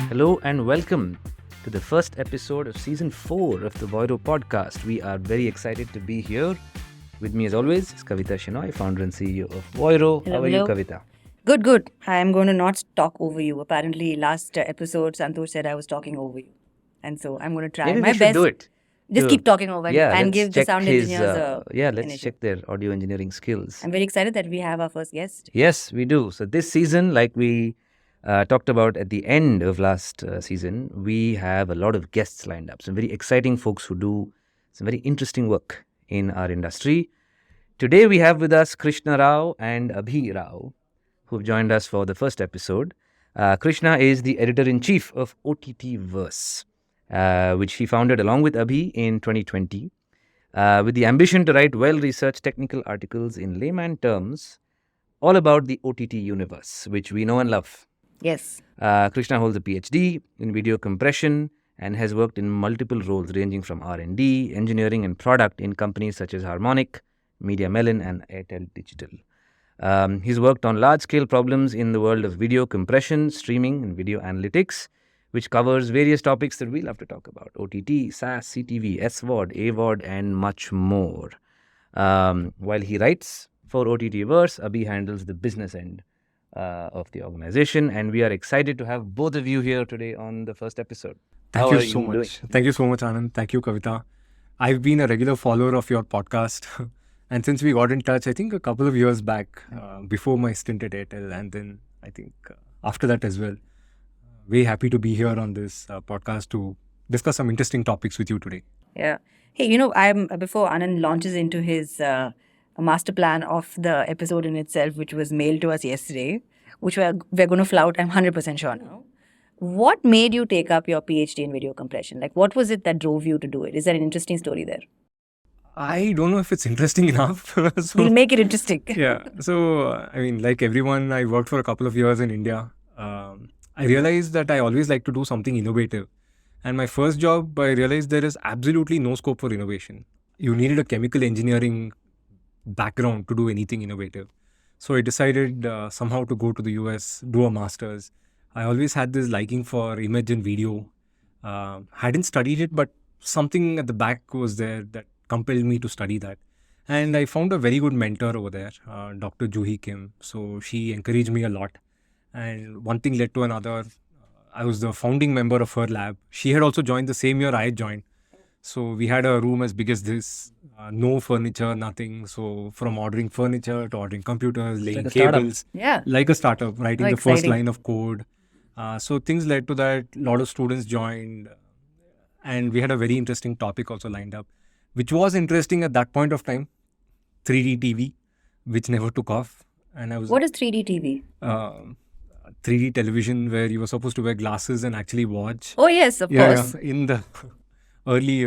Hello and welcome to the first episode of season 4 of the Voiro podcast. We are very excited to be here. With me as always is Kavita Shenoy, founder and CEO of Voiro. How are you, Kavita? Good. I am going to not talk over you. Apparently, last episode, Santosh said I was talking over you. And so I'm going to try Maybe my we should best. do it. Just to- keep talking over and let's give the check sound his, engineers a let's energy. check their audio engineering skills. I'm very excited that we have our first guest. Yes, we do. So this season, like we talked about at the end of last season, we have a lot of guests lined up. Some very exciting folks who do some very interesting work in our industry. Today we have with us Krishna Rao and Abhi Rao, who have joined us for the first episode. Krishna is the editor-in-chief of OTT Verse, which he founded along with Abhi in 2020, with the ambition to write well-researched technical articles in layman terms all about the OTT universe, which we know and love. Yes. Krishna holds a PhD in video compression and has worked in multiple roles ranging from R&D, engineering and product in companies such as Harmonic, Media Melon and Airtel Digital. He's worked on large-scale problems in the world of video compression, streaming and video analytics, which covers various topics that we love to talk about: OTT, SaaS, CTV, SVOD, AVOD and much more. While he writes for OTT Verse, Abhi handles the business end of the organization, and we are excited to have both of you here today on the first episode. Thank How you are so you much. doing? Thank you so much, Anand. Thank you, Kavita. I've been a regular follower of your podcast. And since we got in touch, I think a couple of years back, before my stint at Airtel, and then I think after that as well, very happy to be here on this podcast to discuss some interesting topics with you today. Yeah. Hey, I'm before Anand launches into his master plan of the episode in itself, which was mailed to us yesterday, which we're going to flout, I'm 100% sure now. What made you take up your PhD in video compression? Like, what was it that drove you to do it? Is there an interesting story there? I don't know if it's interesting enough. We'll make it interesting. Yeah. So, like everyone, I worked for a couple of years in India. I realized that I always like to do something innovative. And my first job, I realized there is absolutely no scope for innovation. You needed a chemical engineering background to do anything innovative. So I decided somehow to go to the US, do a master's. I always had this liking for image and video. Hadn't studied it, but something at the back was there that compelled me to study that. And I found a very good mentor over there, Dr. Juhi Kim. So she encouraged me a lot. And one thing led to another. I was the founding member of her lab. She had also joined the same year I had joined. So we had a room as big as this, no furniture, nothing. So from ordering furniture to ordering computers, laying like a startup. cables, Yeah. like a startup, writing Oh, the first exciting. line of code. So things led to that. A lot of students joined, and we had a very interesting topic also lined up, which was interesting at that point of time, 3D TV, which never took off. And I was What is 3D TV? 3D television where you were supposed to wear glasses and actually watch. Oh, yes, of course. In the early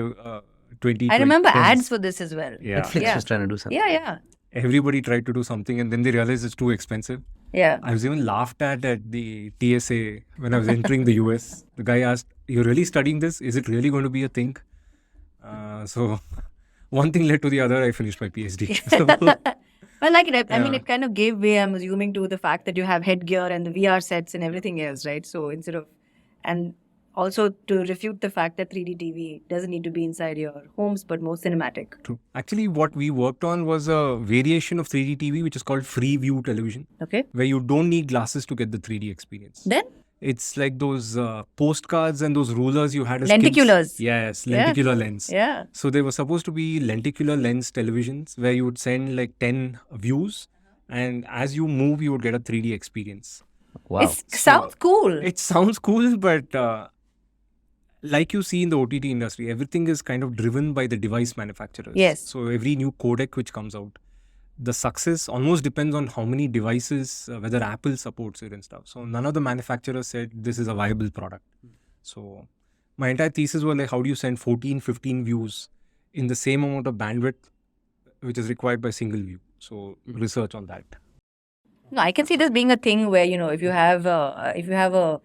20. I remember 2010s. ads for this as well. Yeah. Netflix Yeah. was trying to do something. Yeah. Everybody tried to do something, and then they realized it's too expensive. Yeah. I was even laughed at the TSA when I was entering the US. The guy asked, "You're really studying this? Is it really going to be a thing?" So one thing led to the other. I finished my PhD. So, I like it. I mean, Yeah. it kind of gave way, I'm assuming, to the fact that you have headgear and the VR sets and everything else, right? So instead of, and also to refute the fact that 3D TV doesn't need to be inside your homes, but more cinematic. true. Actually, what we worked on was a variation of 3D TV, which is called free view television, Okay. where you don't need glasses to get the 3D experience. Then? It's like those postcards and those rulers you had as Lenticulars. kids. Yes, Yeah. lenticular lens. Yeah. So they were supposed to be lenticular lens televisions where you would send like 10 views, and as you move, you would get a 3D experience. Wow. It sounds cool. It sounds cool, but like you see in the OTT industry, everything is kind of driven by the device manufacturers. Yes. So every new codec which comes out, the success almost depends on how many devices, whether Apple supports it and stuff. So none of the manufacturers said this is a viable product. So my entire thesis was like, how do you send 14, 15 views in the same amount of bandwidth which is required by single view? So research on that. No, I can see this being a thing where, if you have a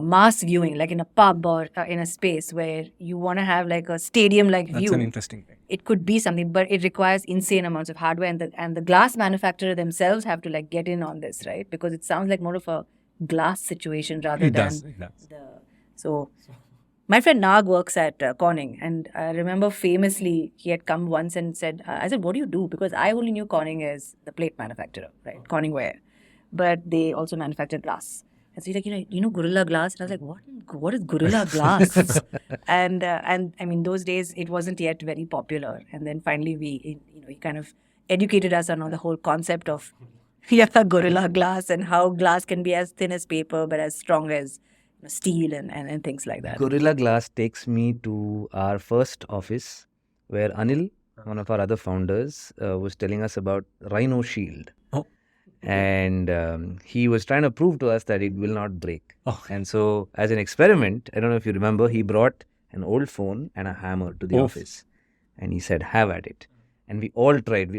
mass viewing, like in a pub or in a space where you want to have like a stadium-like That's view. an interesting thing. It could be something, but it requires insane amounts of hardware, and the glass manufacturer themselves have to like get in on this, right? Because it sounds like more of a glass situation rather It than does. It does. so. My friend Nag works at Corning, and I remember famously he had come once and said, I said, what do you do? Because I only knew Corning as the plate manufacturer, right? Corning Ware. But they also manufacture glass. And so he's like, you know Gorilla Glass? And I was like, what is Gorilla Glass? and I mean, those days it wasn't yet very popular. And then finally he kind of educated us on the whole concept of Gorilla Glass and how glass can be as thin as paper but as strong as steel and things like that. Gorilla Glass takes me to our first office where Anil, one of our other founders, was telling us about Rhino Shield. Oh. And he was trying to prove to us that it will not break. Oh. And so, as an experiment, I don't know if you remember, he brought an old phone and a hammer to the office. And he said, have at it. And we all tried.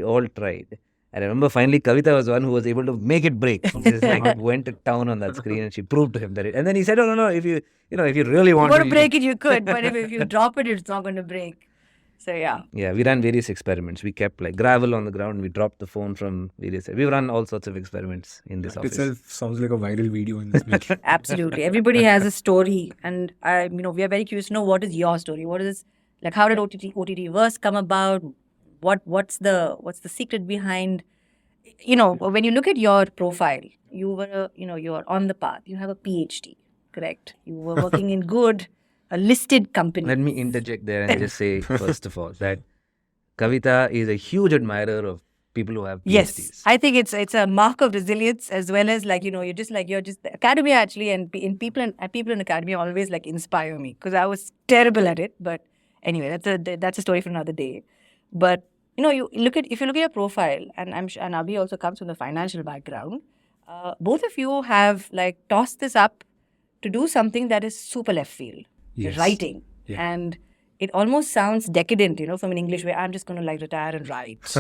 And I remember finally Kavita was one who was able to make it break. She just went to town on that screen and she proved to him that it. And then he said, no, if you really want to break it, you could. But if you drop it, it's not going to break. So yeah. Yeah, we ran various experiments. We kept like gravel on the ground. We dropped the phone from various. We've run all sorts of experiments in this office. Itself sounds like a viral video in this week. Absolutely, everybody has a story, and we are very curious to know what is your story. What is like? How did OTT Verse come about? What's the secret behind? When you look at your profile, you were you're on the path. You have a PhD, correct? You were working in a listed company. Let me interject there and just say, first of all, that Kavita is a huge admirer of people who have PhDs. Yes, I think it's a mark of resilience as well as you're just the academia actually, and people in academia always inspire me because I was terrible at it. But anyway, that's a story for another day. But if you look at your profile, and I'm sure, and Abhi also comes from the financial background. Both of you have tossed this up to do something that is super left field. Yes. Writing. Yeah. And it almost sounds decadent, from an English way. I'm just going to retire and write.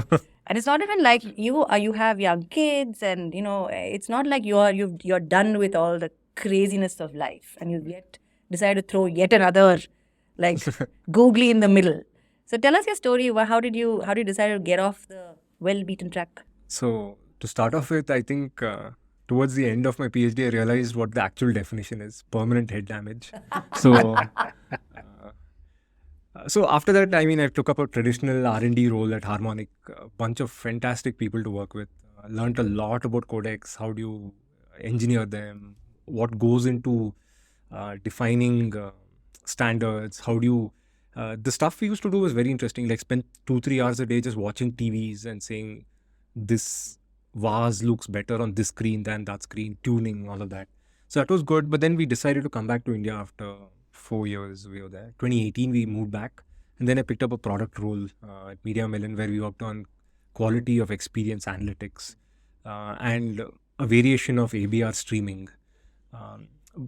And it's not even like you have young kids, and it's not like you're done with all the craziness of life, and you've yet decided to throw yet another googly in the middle. So tell us your story. How did you decide to get off the well-beaten track? So to start off with, I think towards the end of my PhD, I realized what the actual definition is: permanent head damage. So, so after that, I took up a traditional R&D role at Harmonic. A bunch of fantastic people to work with. Learned a lot about codecs. How do you engineer them? What goes into defining standards? How do you the stuff we used to do was very interesting. Spend 2-3 hours a day just watching TVs and saying this vase looks better on this screen than that screen, tuning, all of that. So that was good. But then we decided to come back to India after 4 years we were there. 2018 we moved back, and then I picked up a product role at Media Melon where we worked on quality of experience analytics and a variation of ABR streaming, a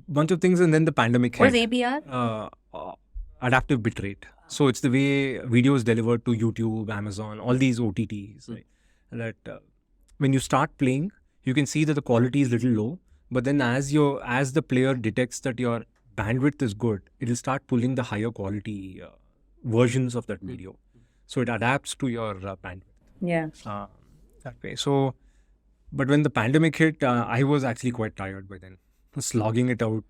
bunch of things. And then the pandemic hit. What is ABR? Adaptive bitrate. So it's the way video is delivered to YouTube, Amazon, all these OTTs. Right? That when you start playing, you can see that the quality is a little low. But then as the player detects that your bandwidth is good, it will start pulling the higher quality versions of that video. So it adapts to your bandwidth. Yeah. That way. So, but when the pandemic hit, I was actually quite tired by then. Slogging it out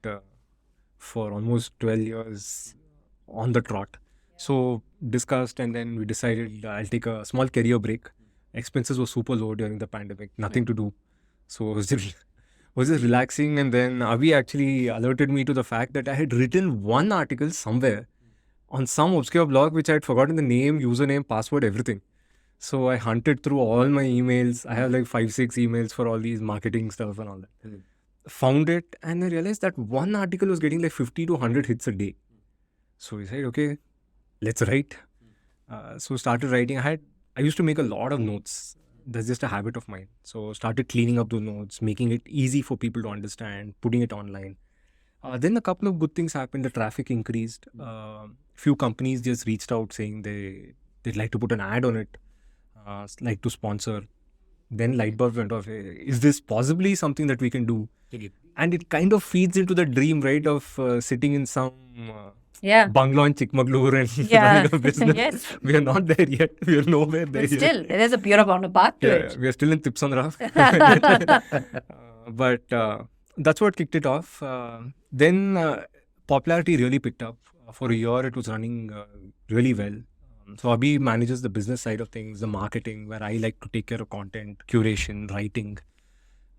for almost 12 years on the trot. So discussed, and then we decided I'll take a small career break. Expenses were super low during the pandemic, nothing to do. So it was just relaxing. And then Avi actually alerted me to the fact that I had written one article somewhere on some obscure blog, which I had forgotten the name, username, password, everything. So I hunted through all my emails. I have 5-6 emails for all these marketing stuff and all that. Found it, and I realized that one article was getting 50 to 100 hits a day. So we said, okay, let's write. So started writing. I used to make a lot of notes. That's just a habit of mine. So started cleaning up the notes, making it easy for people to understand, putting it online. Then a couple of good things happened. The traffic increased. Few companies just reached out saying they'd like to put an ad on it, like to sponsor. Then light bulb went off. Is this possibly something that we can do? And it kind of feeds into the dream, right, of sitting in some bungalow in Chikmagalur and running a business. Yes. We are not there yet. We are nowhere there But yet. still, there is a pure amount of path to it. We are still in Tips on Rough. But that's what kicked it off. Then popularity really picked up. For a year, it was running really well. So Abhi manages the business side of things, the marketing, where I like to take care of content, curation, writing.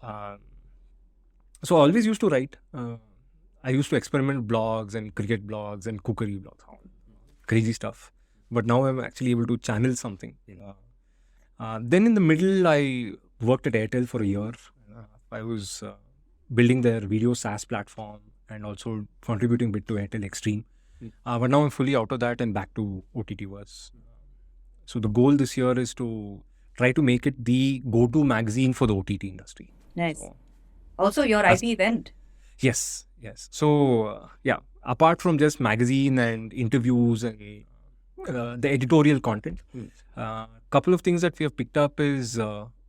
So I always used to write. I used to experiment blogs and cricket blogs and cookery blogs, crazy stuff. But now I'm actually able to channel something. Then in the middle, I worked at Airtel for a year. I was building their video SaaS platform and also contributing a bit to Airtel Extreme. But now I'm fully out of that and back to OTTverse. So the goal this year is to try to make it the go-to magazine for the OTT industry. Nice. So, Also, your IP event. yes. So apart from just magazine and interviews and the editorial content, couple of things that we have picked up is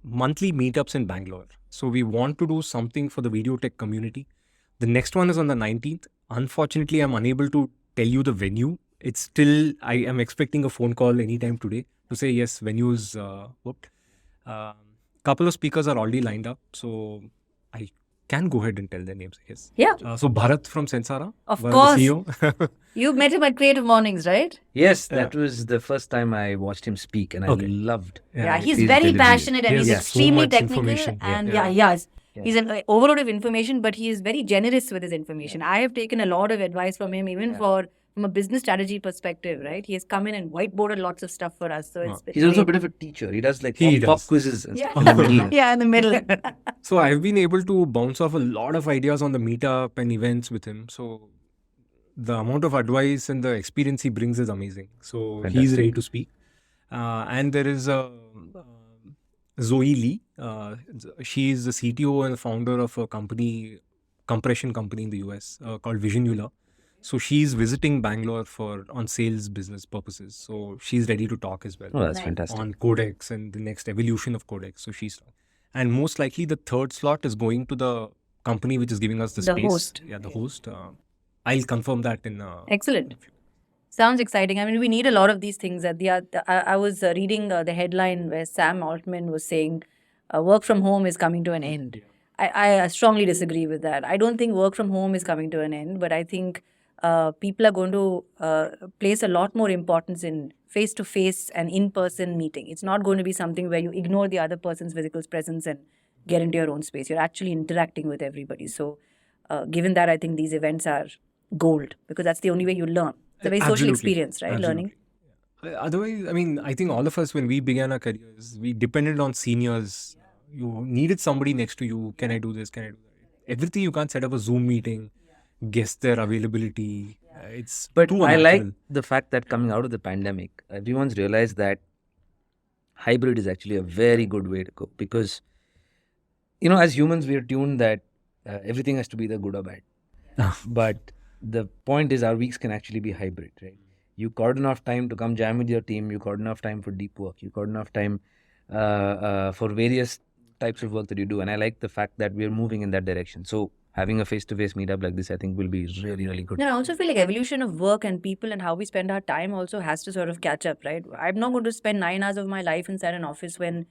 monthly meetups in Bangalore. So we want to do something for the video tech community. The next one is on the 19th. Unfortunately, I'm unable to tell you the venue. It's still, I am expecting a phone call anytime today to say, yes, venue is booked. Couple of speakers are already lined up. So I can go ahead and tell their names, I guess. Yeah. So Bharat from Sensara. Of Bharat, course. the CEO. You met him at Creative Mornings, right? Yes, that was the first time I watched him speak, and I loved. Yeah, he's his very delivery. passionate and He he's has so extremely much technical. information. And Yeah. yes. He's an overload of information, but he is very generous with his information. I have taken a lot of advice from him, even from a business strategy perspective, right? He has come in and whiteboarded lots of stuff for us. So it's He's also a bit of a teacher. He does like He pop does. quizzes and yeah. stuff. in the middle. yeah, in the middle. So I've been able to bounce off a lot of ideas on the meetup and events with him. So the amount of advice and the experience he brings is amazing. So he's Fantastic. ready to speak. And there is Zoe Lee. She is the CTO and founder of a compression company in the US called Visionula. So she's visiting Bangalore on sales business purposes. So she's ready to talk as well. Oh, that's Nice. fantastic. On Codex and the next evolution of Codex. So she's, and most likely the third slot is going to the company which is giving us the The space. host. Yeah, the host. I'll confirm that in. Excellent. Sounds exciting. I mean, we need a lot of these things. I was reading the headline where Sam Altman was saying work from home is coming to an end. I strongly disagree with that. I don't think work from home is coming to an end, but I think people are going to place a lot more importance in face-to-face and in-person meeting. It's not going to be something where you ignore the other person's physical presence and get into your own space. You're actually interacting with everybody. So given that, I think these events are gold because that's the only way you learn. It's a very social Absolutely. experience, right? Learning. Otherwise, I mean, I think all of us, when we began our careers, we depended on seniors. You needed somebody next to you. Can I do this? Can I do that? Everything you can't set up a Zoom meeting, guess their availability. It's But too I like unnatural. the fact that coming out of the pandemic, everyone's realized that hybrid is actually a very good way to go because, as humans, we are tuned that everything has to be either good or bad. But the point is our weeks can actually be hybrid, right? You got enough time to come jam with your team. You got enough time for deep work. You got enough time for various types of work that you do. And I like the fact that we're moving in that direction. So having a face-to-face meetup like this, I think will be really, really good. No, I also feel like evolution of work and people and how we spend our time also has to sort of catch up, right? I'm not going to spend 9 hours of my life inside an office when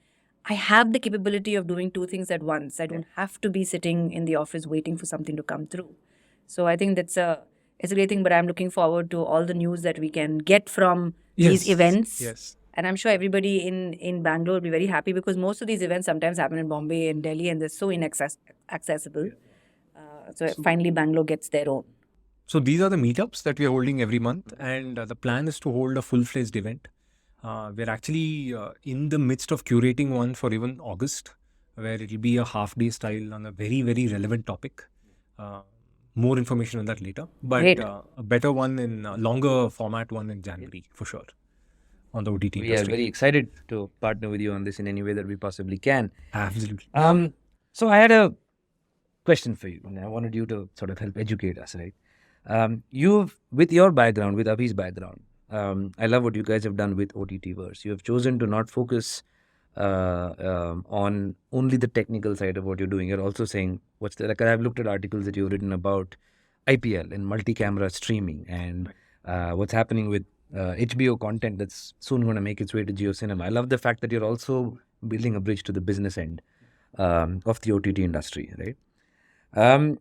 I have the capability of doing 2 things at once. I don't have to be sitting in the office waiting for something to come through. So I think it's a great thing, but I'm looking forward to all the news that we can get from these events. Yes. And I'm sure everybody in Bangalore will be very happy because most of these events sometimes happen in Bombay and Delhi and they're so inaccessible. So finally Bangalore gets their own. So these are the meetups that we are holding every month, and the plan is to hold a full-fledged event. We're actually in the midst of curating one for even August, where it'll be a half-day style on a very, very relevant topic. More information on that later, but Great. a better one in longer format one in January for sure on the OTT We are industry. very excited to partner with you on this in any way that we possibly can. Absolutely. So I had a question for you, and I wanted you to sort of help educate us, right? With your background, with Abhi's background, I love what you guys have done with OTTverse. You have chosen to not focus on only the technical side of what you're doing. You're also saying, I've looked at articles that you've written about IPL and multi-camera streaming and what's happening with HBO content that's soon going to make its way to JioCinema. I love the fact that you're also building a bridge to the business end of the OTT industry, right? Can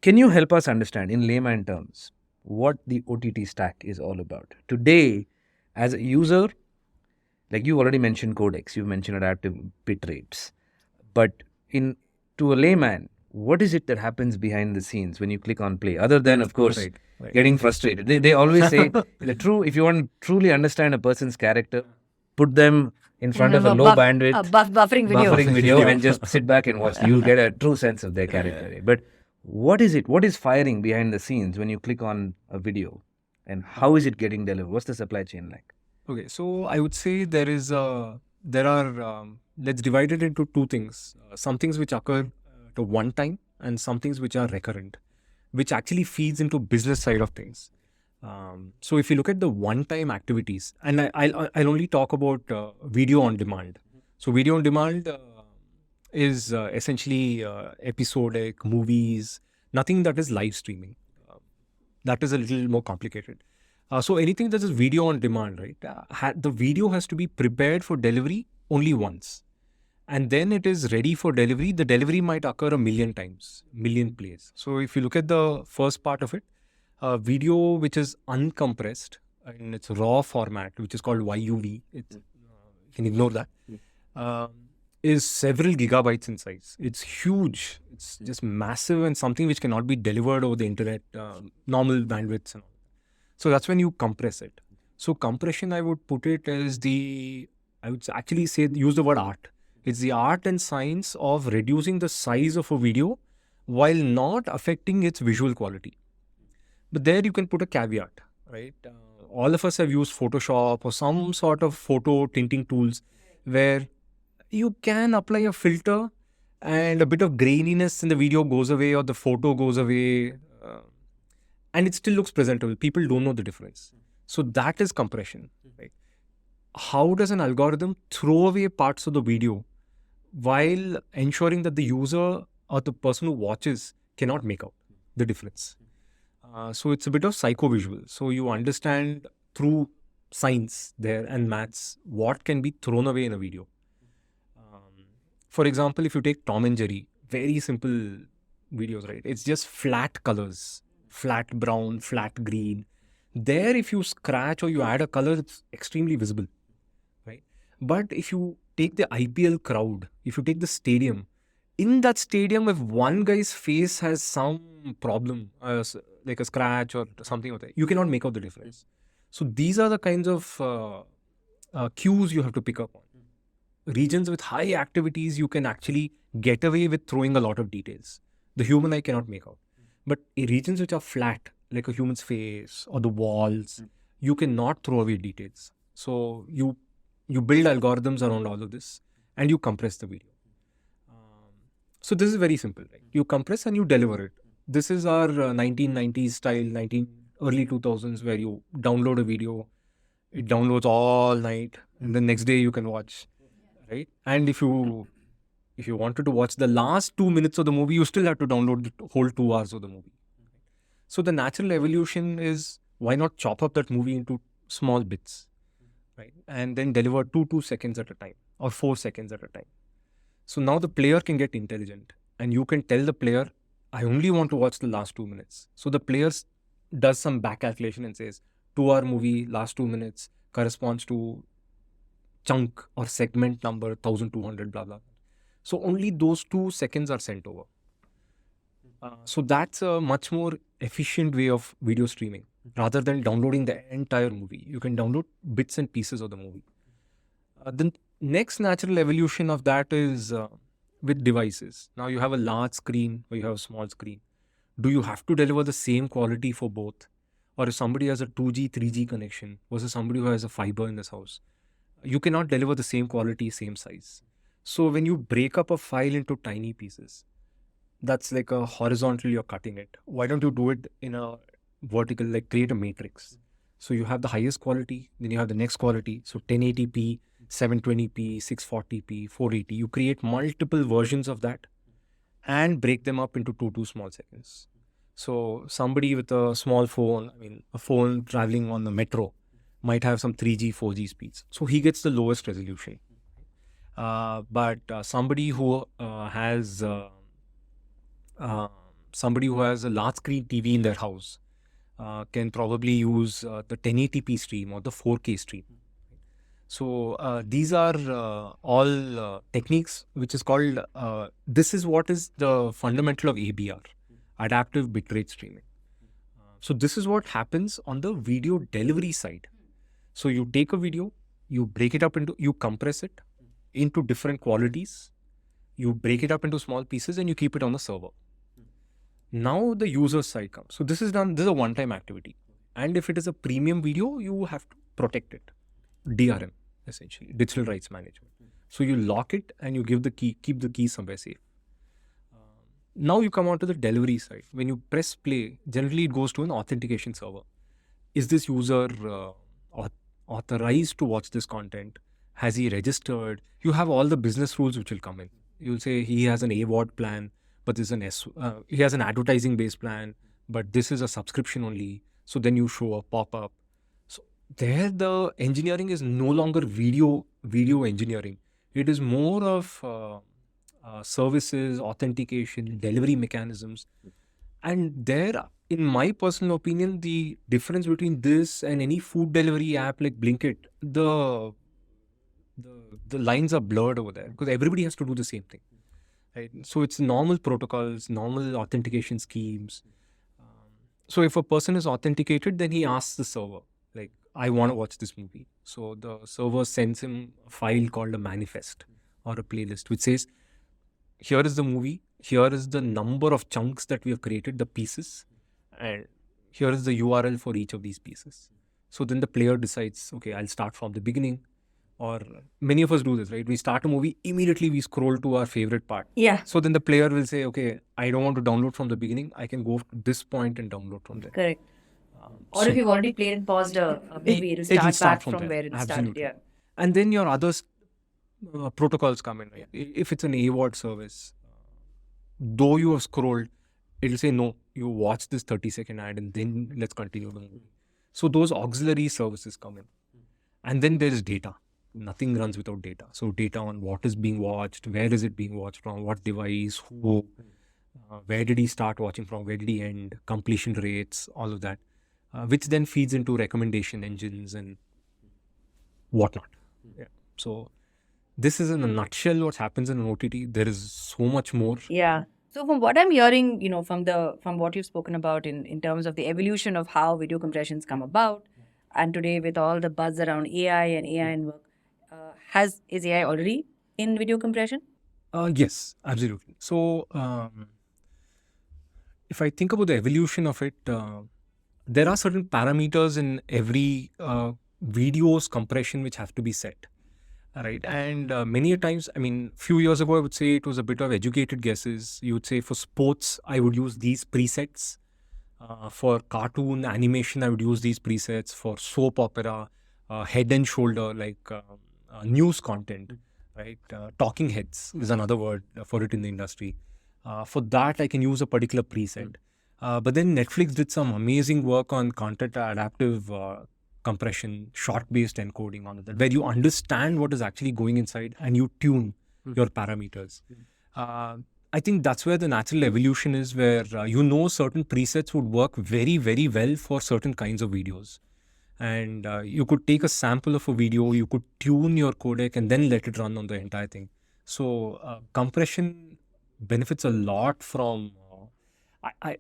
you help us understand in layman terms what the OTT stack is all about? Today, as a user, like you already mentioned codecs, you mentioned adaptive bit rates, but to a layman, what is it that happens behind the scenes when you click on play? Other than, of course, Right. getting frustrated. They always say if you want to truly understand a person's character, put them in front of a low bandwidth buffering video. buffering video and just sit back and watch. You'll get a true sense of their character. But what is it? What is firing behind the scenes when you click on a video, and how is it getting delivered? What's the supply chain like? Okay, so I would say let's divide it into two things. Some things which occur to one time and some things which are recurrent, which actually feeds into business side of things. So if you look at the one-time activities, and I'll only talk about video on demand. So video on demand is essentially episodic, movies, nothing that is live streaming. That is a little more complicated. So anything that is video on demand, right? The video has to be prepared for delivery only once. And then it is ready for delivery. The delivery might occur 1,000,000 times, 1,000,000 plays. So if you look at the first part of it, video which is uncompressed in its raw format, which is called YUV, you can ignore that, is several gigabytes in size. It's huge. It's just massive and something which cannot be delivered over the internet, normal bandwidths and all. So that's when you compress it. So compression, I would put it as I would actually use the word art. It's the art and science of reducing the size of a video while not affecting its visual quality. But there you can put a caveat, right? All of us have used Photoshop or some sort of photo tinting tools where you can apply a filter and a bit of graininess in the video goes away or the photo goes away and it still looks presentable. People don't know the difference. So that is compression, right? How does an algorithm throw away parts of the video while ensuring that the user or the person who watches cannot make out the difference? So it's a bit of psychovisual. So you understand through science there and maths what can be thrown away in a video. For example, if you take Tom and Jerry, very simple videos, right? It's just flat colors, flat brown, flat green. There, if you scratch or you add a color, it's extremely visible, right? But if you take the IPL crowd, if you take the stadium, in that stadium, if one guy's face has some problem, like a scratch or something like that, you cannot make out the difference. So these are the kinds of cues you have to pick up on. Regions with high activities, you can actually get away with throwing a lot of details. The human eye cannot make out. But regions which are flat, like a human's face or the walls, you cannot throw away details. So you build algorithms around all of this and you compress the video. So this is very simple, right? You compress and you deliver it. This is our 1990s style, early 2000s, where you download a video, it downloads all night, and the next day you can watch, right? And if you wanted to watch the last 2 minutes of the movie, you still have to download the whole 2 hours of the movie. So the natural evolution is, why not chop up that movie into small bits, right? And then deliver 2 seconds at a time or 4 seconds at a time. So now the player can get intelligent and you can tell the player, I only want to watch the last 2 minutes. So the player does some back calculation and says, 2-hour movie, last 2 minutes corresponds to chunk or segment number 1200, blah, blah. So only those 2 seconds are sent over. So that's a much more efficient way of video streaming. Rather than downloading the entire movie, you can download bits and pieces of the movie. The next natural evolution of that is with devices. Now you have a large screen or you have a small screen. Do you have to deliver the same quality for both? Or if somebody has a 2G, 3G connection versus somebody who has a fiber in this house, you cannot deliver the same quality, same size. So when you break up a file into tiny pieces, that's like a horizontal, you're cutting it. Why don't you do it in a vertical, like create a matrix? So you have the highest quality, then you have the next quality. So 1080p, 720p, 640p, 480. You create multiple versions of that and break them up into 2 small seconds. So somebody with a small phone, a phone traveling on the metro might have some 3G, 4G speeds. So he gets the lowest resolution. But somebody who has somebody who has a large screen TV in their house can probably use the 1080p stream or the 4K stream. So these are all techniques which is called, this is what is the fundamental of ABR, adaptive bitrate streaming. So this is what happens on the video delivery side. So you take a video, you break it up into, you compress it into different qualities, you break it up into small pieces and you keep it on the server. Now the user side comes. So this is a one-time activity. And if it is a premium video, you have to protect it. DRM, essentially, digital rights management. So you lock it and you give the key, keep the key somewhere safe. Now you come on to the delivery side. When you press play, generally it goes to an authentication server. Is this user authorized to watch this content? Has he registered? You have all the business rules which will come in. You'll say he has an AVOD plan, but this is he has an advertising based plan, but this is a subscription only. So then you show a pop-up. So there the engineering is no longer video engineering. It is more of services, authentication, delivery mechanisms. And there, in my personal opinion, the difference between this and any food delivery app like Blinkit, the lines are blurred over there because everybody has to do the same thing. Right? So it's normal protocols, normal authentication schemes. So if a person is authenticated, then he asks the server, like, I want to watch this movie. So the server sends him a file called a manifest or a playlist, which says, here is the movie, here is the number of chunks that we have created, the pieces, and here is the URL for each of these pieces. So then the player decides, okay, I'll start from the beginning. Or many of us do this, right? We start a movie, immediately we scroll to our favorite part. Yeah. So then the player will say, okay, I don't want to download from the beginning. I can go to this point and download from there. Correct. Or if you've already played and paused a movie, it'll start back from where it started. Yeah. And then your other protocols come in. Right? If it's an AVOD service, though you have scrolled, it'll say, no, you watch this 30-second ad and then let's continue the movie. So those auxiliary services come in. And then there is data. Nothing runs without data. So data on what is being watched, where is it being watched from, what device, who, where did he start watching from, where did he end, completion rates, all of that, which then feeds into recommendation engines and whatnot. Yeah. So this is in a nutshell what happens in an OTT. There is so much more. Yeah. So from what I'm hearing, from what you've spoken about in terms of the evolution of how video compressions come about, and today with all the buzz around AI and work, is AI already in video compression? Yes, absolutely. So if I think about the evolution of it, there are certain parameters in every video's compression which have to be set. Right. And many a times, I mean, few years ago, I would say it was a bit of educated guesses. You would say for sports, I would use these presets. For cartoon animation, I would use these presets. For soap opera, head and shoulder, like news content, right? Talking heads is another word for it in the industry. For that, I can use a particular preset. But then Netflix did some amazing work on content adaptive compression, short-based encoding, on that, where you understand what is actually going inside and you tune your parameters. I think that's where the natural evolution is, where certain presets would work very, very well for certain kinds of videos. And you could take a sample of a video, you could tune your codec and then let it run on the entire thing. So compression benefits a lot from, I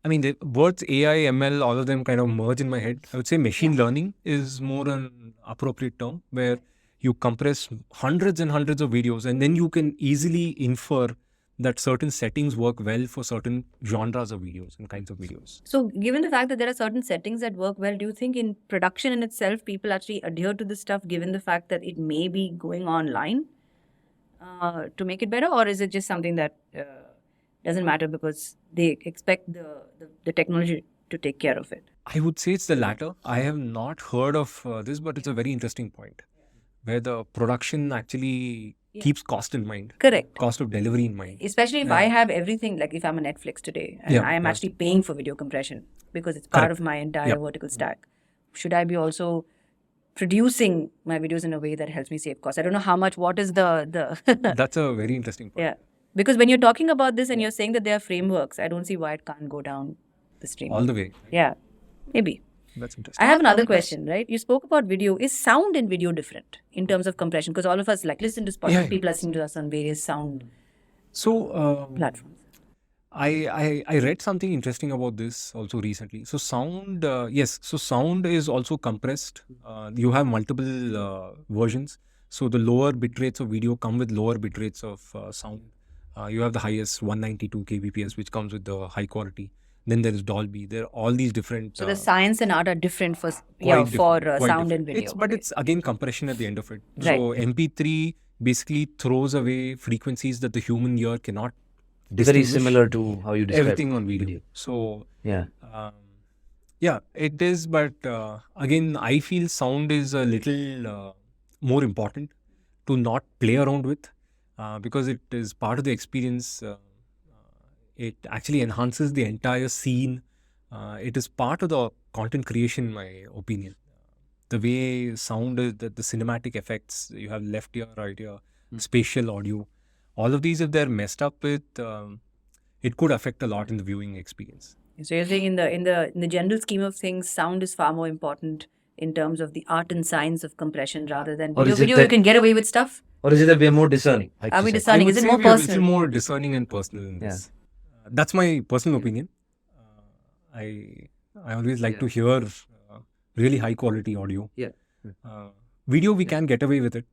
mean, the words AI, ML, all of them kind of merge in my head. I would say machine learning is more an appropriate term, where you compress hundreds and hundreds of videos and then you can easily infer that certain settings work well for certain genres of videos and kinds of videos. So given the fact that there are certain settings that work well, do you think in production in itself, people actually adhere to this stuff given the fact that it may be going online to make it better? Or is it just something that doesn't matter because they expect the technology to take care of it? I would say it's the latter. I have not heard of this, but it's a very interesting point where the production actually keeps cost in mind. Correct. Cost of delivery in mind. Especially if I have everything, like if I'm a Netflix today and I am actually paying for video compression because it's part of my entire vertical stack. Should I be also producing my videos in a way that helps me save costs? I don't know how much, what is the... That's a very interesting point. Yeah. Because when you're talking about this and you're saying that there are frameworks, I don't see why it can't go down the stream. All the way. Yeah, maybe. That's interesting. I have another question, right? You spoke about video. Is sound in video different in terms of compression? Because all of us like listen to Spotify. Yeah. People listening to us on various sound So platforms. I read something interesting about this also recently. So sound, yes. So sound is also compressed. You have multiple versions. So the lower bit rates of video come with lower bit rates of sound. You have the highest 192 kbps, which comes with the high quality. Then there is Dolby. There are all these different. So the science and art are different for quite for different, quite sound different. and video. But it's again compression at the end of it. Right. So MP3 basically throws away frequencies that the human ear cannot. Very distinguish. similar to how you describe Everything on video. So Yeah. yeah, it is. But again, I feel sound is a little more important to not play around with because it is part of the experience. It actually enhances the entire scene. It is part of the content creation, in my opinion. The way sound is, the cinematic effects, you have left ear, right ear, spatial audio. All of these, if they're messed up with, it could affect a lot in the viewing experience. So you're saying in the general scheme of things, sound is far more important in terms of the art and science of compression rather than Or video. is it Video, that- you can get away with stuff. Or is it that we are more discerning? Like Are you we said? discerning? I Is would it say more we are a personal? little more discerning and personal in this. That's my personal opinion. I always like to hear really high quality audio. Yeah. Video, we can get away with it.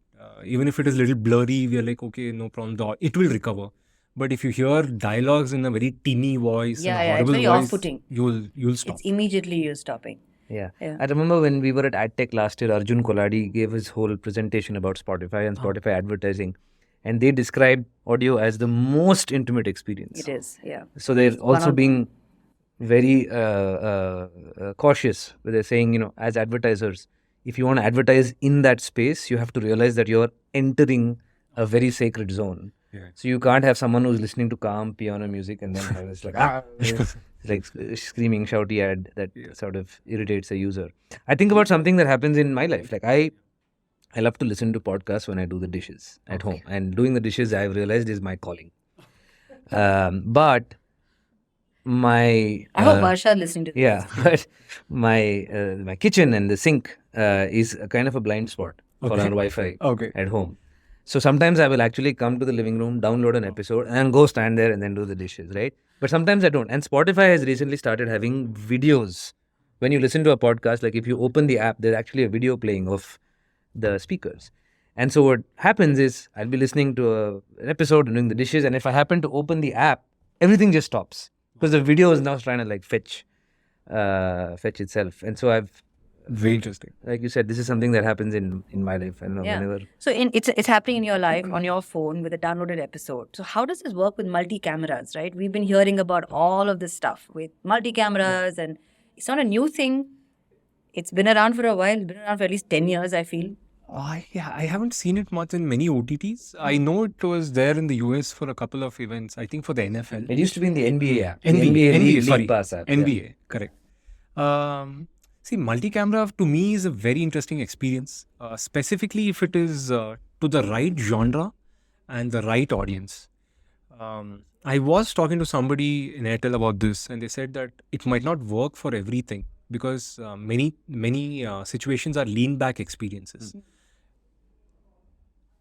Even if it is a little blurry, we are like, okay, no problem. It will recover. But if you hear dialogues in a very teeny voice, Yeah, and a yeah, it's horrible very voice, off-putting. you'll stop. It's immediately you're stopping. Yeah. Yeah. I remember when we were at AdTech last year, Arjun Koladi gave his whole presentation about Spotify and Spotify advertising. And they described audio as the most intimate experience. It is, yeah. So they're also of- being very cautious. Where they're saying, as advertisers, if you want to advertise in that space, you have to realize that you're entering a very sacred zone. Yeah. So you can't have someone who's listening to calm piano music and then it's like screaming, shouty ad that sort of irritates a user. I think about something that happens in my life. Like I love to listen to podcasts when I do the dishes at home, and doing the dishes I've realized is my calling. But my I hope Varsha listening to this. yeah, but my kitchen and the sink is a kind of a blind spot for our Wi-Fi Okay. at home. So sometimes I will actually come to the living room, download an episode, and go stand there and then do the dishes, right? But sometimes I don't. And Spotify has recently started having videos. When you listen to a podcast, like if you open the app, there's actually a video playing of the speakers. And so what happens is I'll be listening to an episode and doing the dishes, and if I happen to open the app, everything just stops because the video is now trying to like fetch itself. And so I've, Very interesting. like you said, this is something that happens in my life. I don't know, Yeah. whenever. So it's happening in your life on your phone with a downloaded episode. So how does this work with multi-cameras, right? We've been hearing about all of this stuff with multi-cameras, and it's not a new thing. It's been around for a while. It's been around for at least 10 years, I feel. I haven't seen it much in many OTTs. I know it was there in the US for a couple of events. I think for the NFL. It used to be in the NBA app. The NBA, League sorry. Pass app. NBA, correct. See, multi-camera to me is a very interesting experience, specifically if it is to the right genre and the right audience. I was talking to somebody in Airtel about this, and they said that it might not work for everything because many situations are lean-back experiences.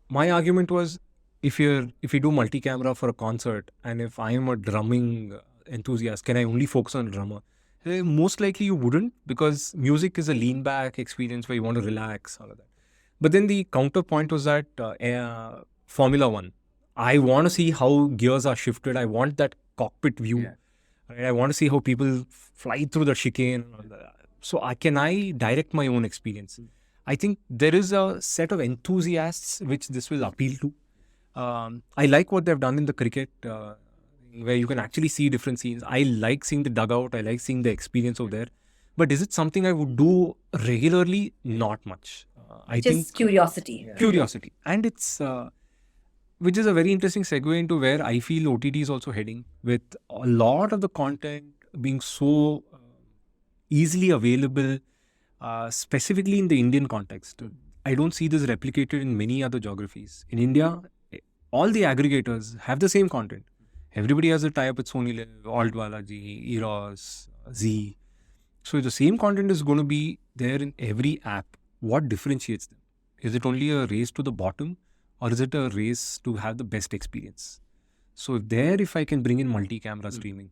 My argument was, if you do multi-camera for a concert, and if I am a drumming enthusiast, can I only focus on drummer? Most likely you wouldn't, because music is a lean back experience where you want to relax, all of that. But then the counterpoint was that Formula One, I want to see how gears are shifted. I want that cockpit view. Right? I want to see how people fly through the chicane. And all that. So can I direct my own experience? I think there is a set of enthusiasts which this will appeal to. I like what they've done in the cricket, where you can actually see different scenes. I like seeing the dugout. I like seeing the experience over there. But is it something I would do regularly? Not much. I Just think curiosity. curiosity. And it's, which is a very interesting segue into where I feel OTT is also heading, with a lot of the content being so easily available, specifically in the Indian context. I don't see this replicated in many other geographies. In India, all the aggregators have the same content. Everybody has a tie-up with Sony Live, Alt Balaji, Eros, Z. So the same content is going to be there in every app. What differentiates them? Is it only a race to the bottom, or is it a race to have the best experience? So if I can bring in multi-camera streaming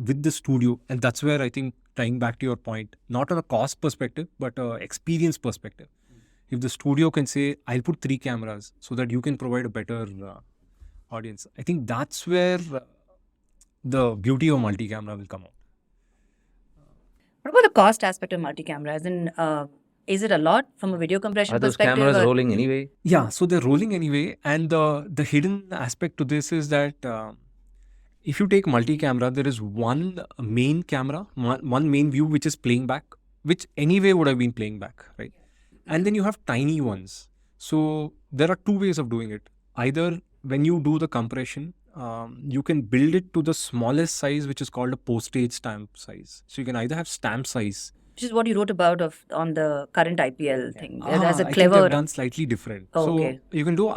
with the studio, and that's where I think, tying back to your point, not on a cost perspective, but a experience perspective. If the studio can say, I'll put 3 cameras so that you can provide a better audience, I think that's where the beauty of multi-camera will come out. What about the cost aspect of multi-camera? As in, is it a lot from a video compression Are those perspective? cameras or- rolling anyway? Yeah, so they're rolling anyway. And the hidden aspect to this is that if you take multi-camera, there is one main camera, one main view which is playing back, which anyway would have been playing back, right? And then you have tiny ones. So there are 2 ways of doing it. Either when you do the compression, you can build it to the smallest size, which is called a postage stamp size. So you can either have stamp size. Which is what you wrote about on the current IPL thing. As a I think clever. they've done slightly different. Oh, so okay. you can do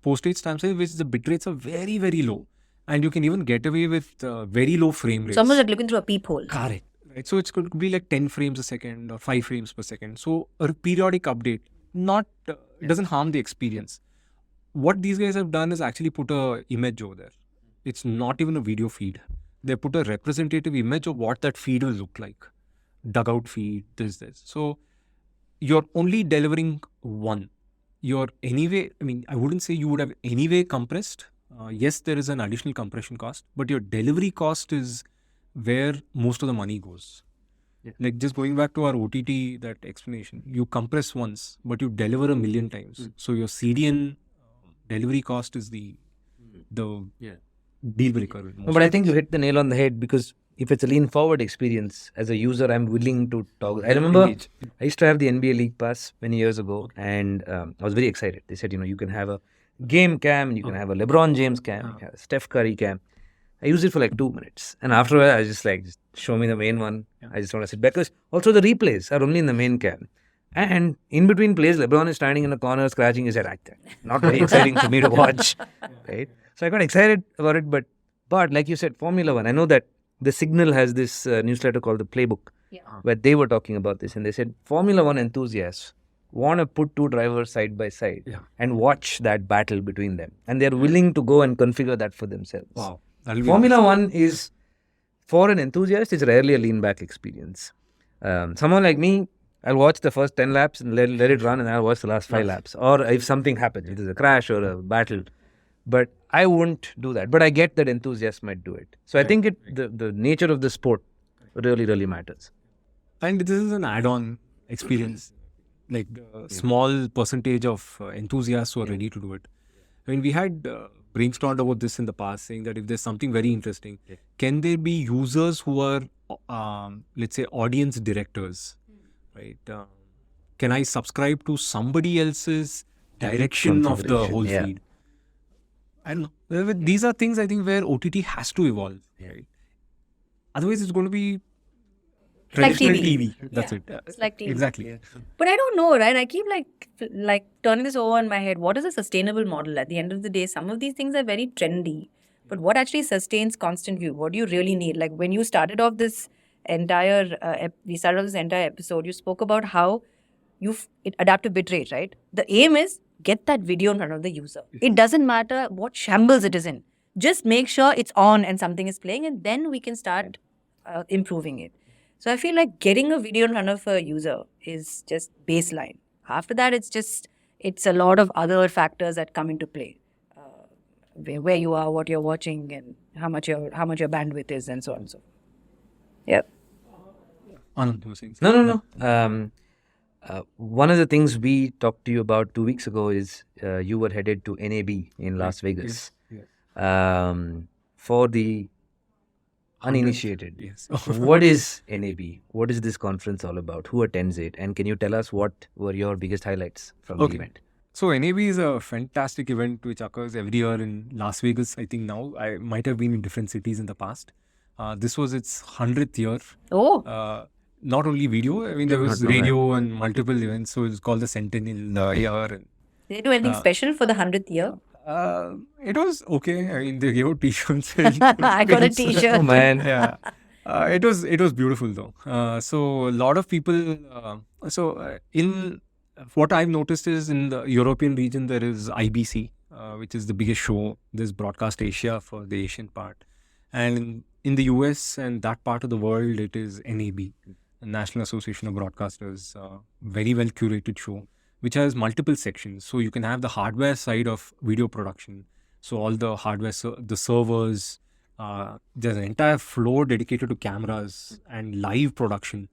postage stamp size, which the bit rates are very, very low. And you can even get away with very low frame rates. It's almost like looking through a peephole. Correct. Right. So it's going to be like 10 frames a second or 5 frames per second. So a periodic update, it doesn't harm the experience. What these guys have done is actually put a image over there. It's not even a video feed. They put a representative image of what that feed will look like. Dugout feed, this. So you're only delivering one. I wouldn't say you would have anyway compressed. Yes, there is an additional compression cost, but your delivery cost is where most of the money goes. Yeah. Like just going back to our OTT, that explanation, you compress once, but you deliver 1,000,000 times. So your CDN delivery cost is the deal breaker. No, but I think you hit the nail on the head, because if it's a lean forward experience, as a user, I'm willing to toggle. I remember I used to have the NBA League Pass many years ago, and I was very excited. They said, you can have a game cam, you can have a LeBron James cam, you can have a Steph Curry cam. I used it for like 2 minutes, and after a while, I was just like, just show me the main one. I just want to sit back, because also the replays are only in the main cam. And in between plays, LeBron is standing in the corner scratching his head. Not very exciting for me to watch, right? So I got excited about it, but like you said, Formula One, I know that the Signal has this newsletter called The Playbook, where they were talking about this, and they said Formula One enthusiasts want to put 2 drivers side by side and watch that battle between them, and they're willing to go and configure that for themselves. Wow. Formula One is, for an enthusiast, it's rarely a lean back experience. Someone like me, I'll watch the first 10 laps and let it run, and I'll watch the last 5 laps. Or if something happens, if there's a crash or a battle. But I won't do that. But I get that enthusiasts might do it. So I think the nature of the sport really, really matters. And this is an add-on experience. Like the small percentage of enthusiasts who are ready to do it. I mean, we had brainstormed about this in the past, saying that if there's something very interesting, can there be users who are, let's say, audience directors, right? Can I subscribe to somebody else's direction of the whole feed? I don't know. These are things I think where OTT has to evolve, right? Otherwise, it's going to be traditional like TV. That's it. It's like TV. Exactly. But I don't know, right? I keep like turning this over in my head. What is a sustainable model? At the end of the day, some of these things are very trendy. But what actually sustains constant view? What do you really need? Like when you started off this entire, episode, you spoke about how you've adaptive bitrate, right? The aim is get that video in front of the user. It doesn't matter what shambles it is in. Just make sure it's on and something is playing, and then we can start improving it. So I feel like getting a video in front of a user is just baseline. After that, it's a lot of other factors that come into play. Where you are, what you're watching, and how much your bandwidth is, and so on and so forth. Yep. No. One of the things we talked to you about 2 weeks ago is you were headed to NAB in Las Vegas for the uninitiated. Yes. What is NAB? What is this conference all about? Who attends it? And can you tell us what were your biggest highlights from the event? So NAB is a fantastic event which occurs every year in Las Vegas. I think now I might have been in different cities in the past. This was its 100th year. Oh. Not only video. I mean, there was radio and multiple events. So it's called the Centennial year. Did they do anything special for the 100th year? It was okay. I mean, they gave out t-shirts. I got a T-shirt. Oh man. Yeah. It was beautiful though. So a lot of people. In what I've noticed is in the European region there is IBC, which is the biggest show. There's Broadcast Asia for the Asian part, and in the US and that part of the world it is NAB, the National Association of Broadcasters. Very well curated show, which has multiple sections. So you can have the hardware side of video production. So all the hardware, the servers. There's an entire floor dedicated to cameras and live production,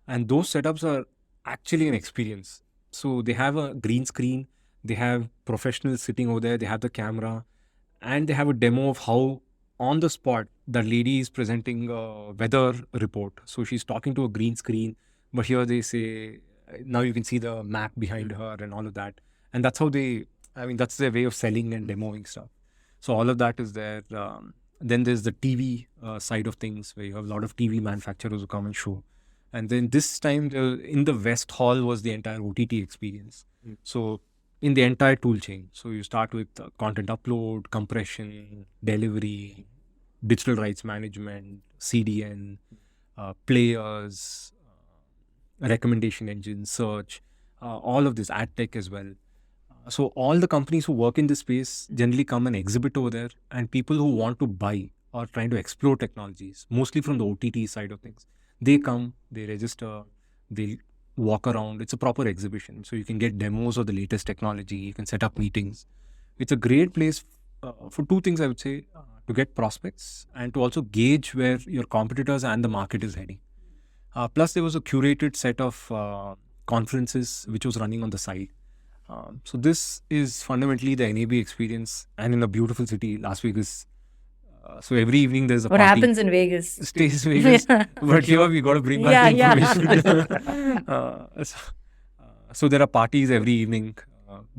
and those setups are actually an experience. So they have a green screen, they have professionals sitting over there, they have the camera, and they have a demo of how on the spot the lady is presenting a weather report. So she's talking to a green screen, but here they say now you can see the map behind her and all of that, and that's how that's their way of selling and demoing stuff. So all of that is there. Then there's the TV side of things where you have a lot of TV manufacturers who come and show. And then this time in the West Hall was the entire OTT experience. So in the entire tool chain. So you start with content upload, compression, delivery, digital rights management, CDN, players, recommendation engine, search, all of this, ad tech as well. So all the companies who work in this space generally come and exhibit over there, and people who want to buy or trying to explore technologies, mostly from the OTT side of things, they come, they register, they walk around. It's a proper exhibition. So you can get demos of the latest technology, you can set up meetings. It's a great place for two things, I would say, to get prospects and to also gauge where your competitors and the market is heading. Plus there was a curated set of conferences which was running on the side. So this is fundamentally the NAB experience, and in a beautiful city, Las Vegas. So every evening there's a What party. happens in Vegas? Stays Vegas, but here we got to bring back the information. So there are parties every evening,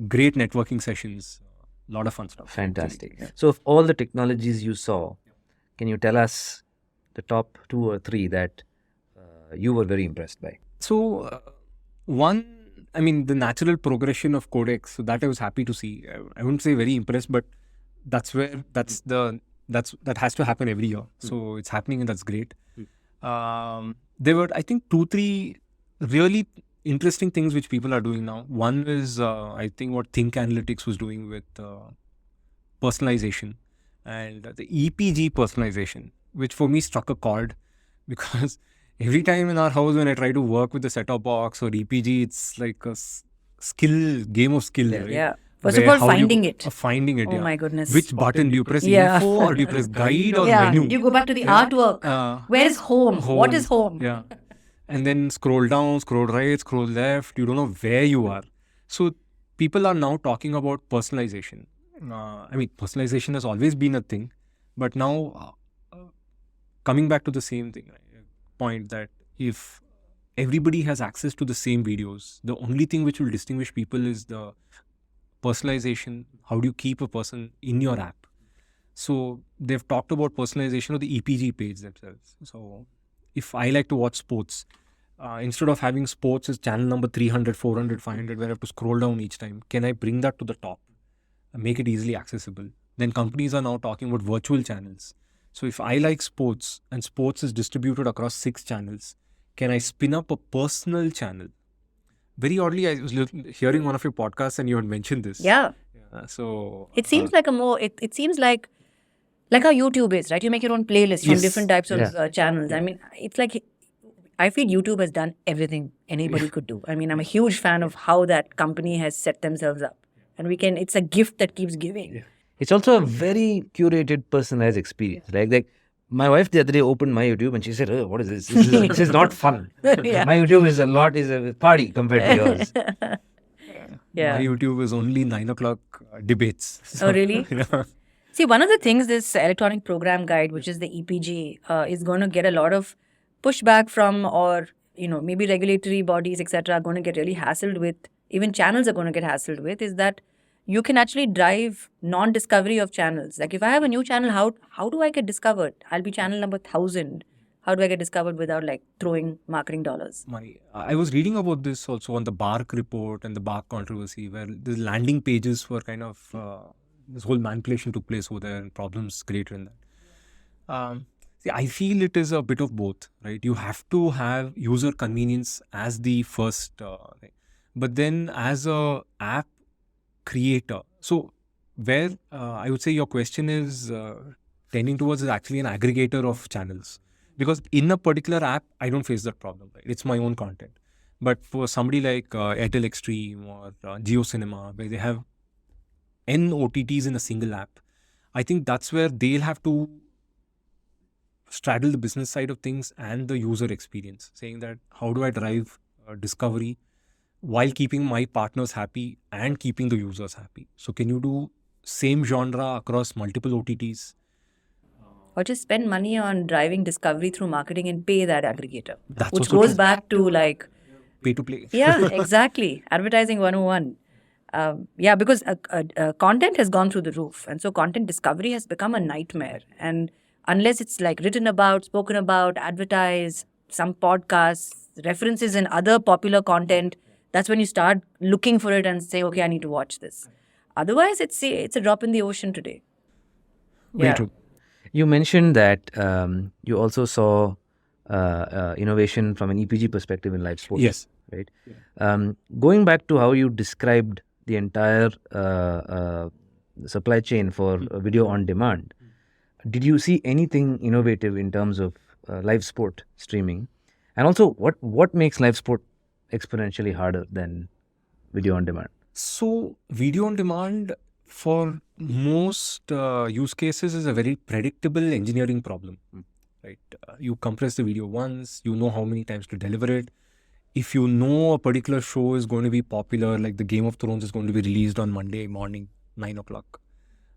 great networking sessions, a lot of fun stuff. Fantastic. So of all the technologies you saw, can you tell us the top 2 or 3 that you were very impressed by? So one, I mean, the natural progression of codecs. So that I was happy to see. I wouldn't say very impressed, but that has to happen every year. So it's happening, and that's great. There were, I think, 2-3 really interesting things which people are doing now. One is, I think, what Think Analytics was doing with personalization and the EPG personalization, which for me struck a chord because every time in our house when I try to work with the set-top box or EPG, it's like a game of skill. Right? Yeah. First of all, finding it. Finding it, Oh my goodness. Which button do you press? Yeah. Info or do you press guide or Yeah. menu? You go back to the artwork. Where is home? What is home? Yeah. And then scroll down, scroll right, scroll left. You don't know where you are. So people are now talking about personalization. I mean, personalization has always been a thing, but now coming back to the same thing, right? Point that if everybody has access to the same videos, the only thing which will distinguish people is the personalization. How do you keep a person in your app? So they've talked about personalization of the EPG page themselves. So if I like to watch sports, instead of having sports as channel number 300, 400, 500, where I have to scroll down each time, can I bring that to the top and make it easily accessible? Then companies are now talking about virtual channels. So if I like sports and sports is distributed across 6 channels, can I spin up a personal channel? Very oddly, I was hearing one of your podcasts and you had mentioned this. Yeah. So It seems like it seems like how YouTube is, right? You make your own playlist from Yes. different types of channels. I mean, it's like, I feel YouTube has done everything anybody could do. I mean, I'm a huge fan of how that company has set themselves up. And it's a gift that keeps giving. Yeah. It's also a very curated, personalized experience. Like my wife the other day opened my YouTube and she said, "Oh, what is this? This is not fun. Yeah. My YouTube is a party compared to yours." Yeah. my YouTube is only 9 o'clock debates. Oh, really? Yeah. See, one of the things this electronic program guide, which is the EPG, is going to get a lot of pushback from, or maybe regulatory bodies, etc., are going to get really hassled with. Even channels are going to get hassled with. Is that you can actually drive non-discovery of channels. Like if I have a new channel, how do I get discovered? I'll be channel number 1000. How do I get discovered without throwing marketing dollars? I was reading about this also on the Bark report and the Bark controversy, where the landing pages were kind of this whole manipulation took place over there and problems created in that. See, I feel it is a bit of both, right? You have to have user convenience as the first, but then as a app creator. So where I would say your question is tending towards is actually an aggregator of channels, because in a particular app, I don't face that problem, right? It's my own content. But for somebody like Airtel Extreme or Jio Cinema, where they have N OTTs in a single app, I think that's where they'll have to straddle the business side of things and the user experience, saying that how do I drive discovery while keeping my partners happy and keeping the users happy? So can you do same genre across multiple OTTs? Or just spend money on driving discovery through marketing and pay that aggregator. That's which also goes true. back to like, Pay to play. yeah, exactly. Advertising 101. Yeah, because content has gone through the roof. And so content discovery has become a nightmare. And unless it's like written about, spoken about, advertised, some podcasts, references in other popular content, that's when you start looking for it and say, okay, I need to watch this. Otherwise, it's a drop in the ocean today. Very Yeah. true. You mentioned that you also saw innovation from an EPG perspective in live sports. Yes. Right. Going back to how you described the entire supply chain for video on demand, did you see anything innovative in terms of live sport streaming? And also, what makes live sport exponentially harder than video on demand? So video on demand for most use cases is a very predictable engineering problem, right? You compress the video once, you know how many times to deliver it. If you know a particular show is going to be popular, like the Game of Thrones is going to be released on Monday morning, 9 o'clock,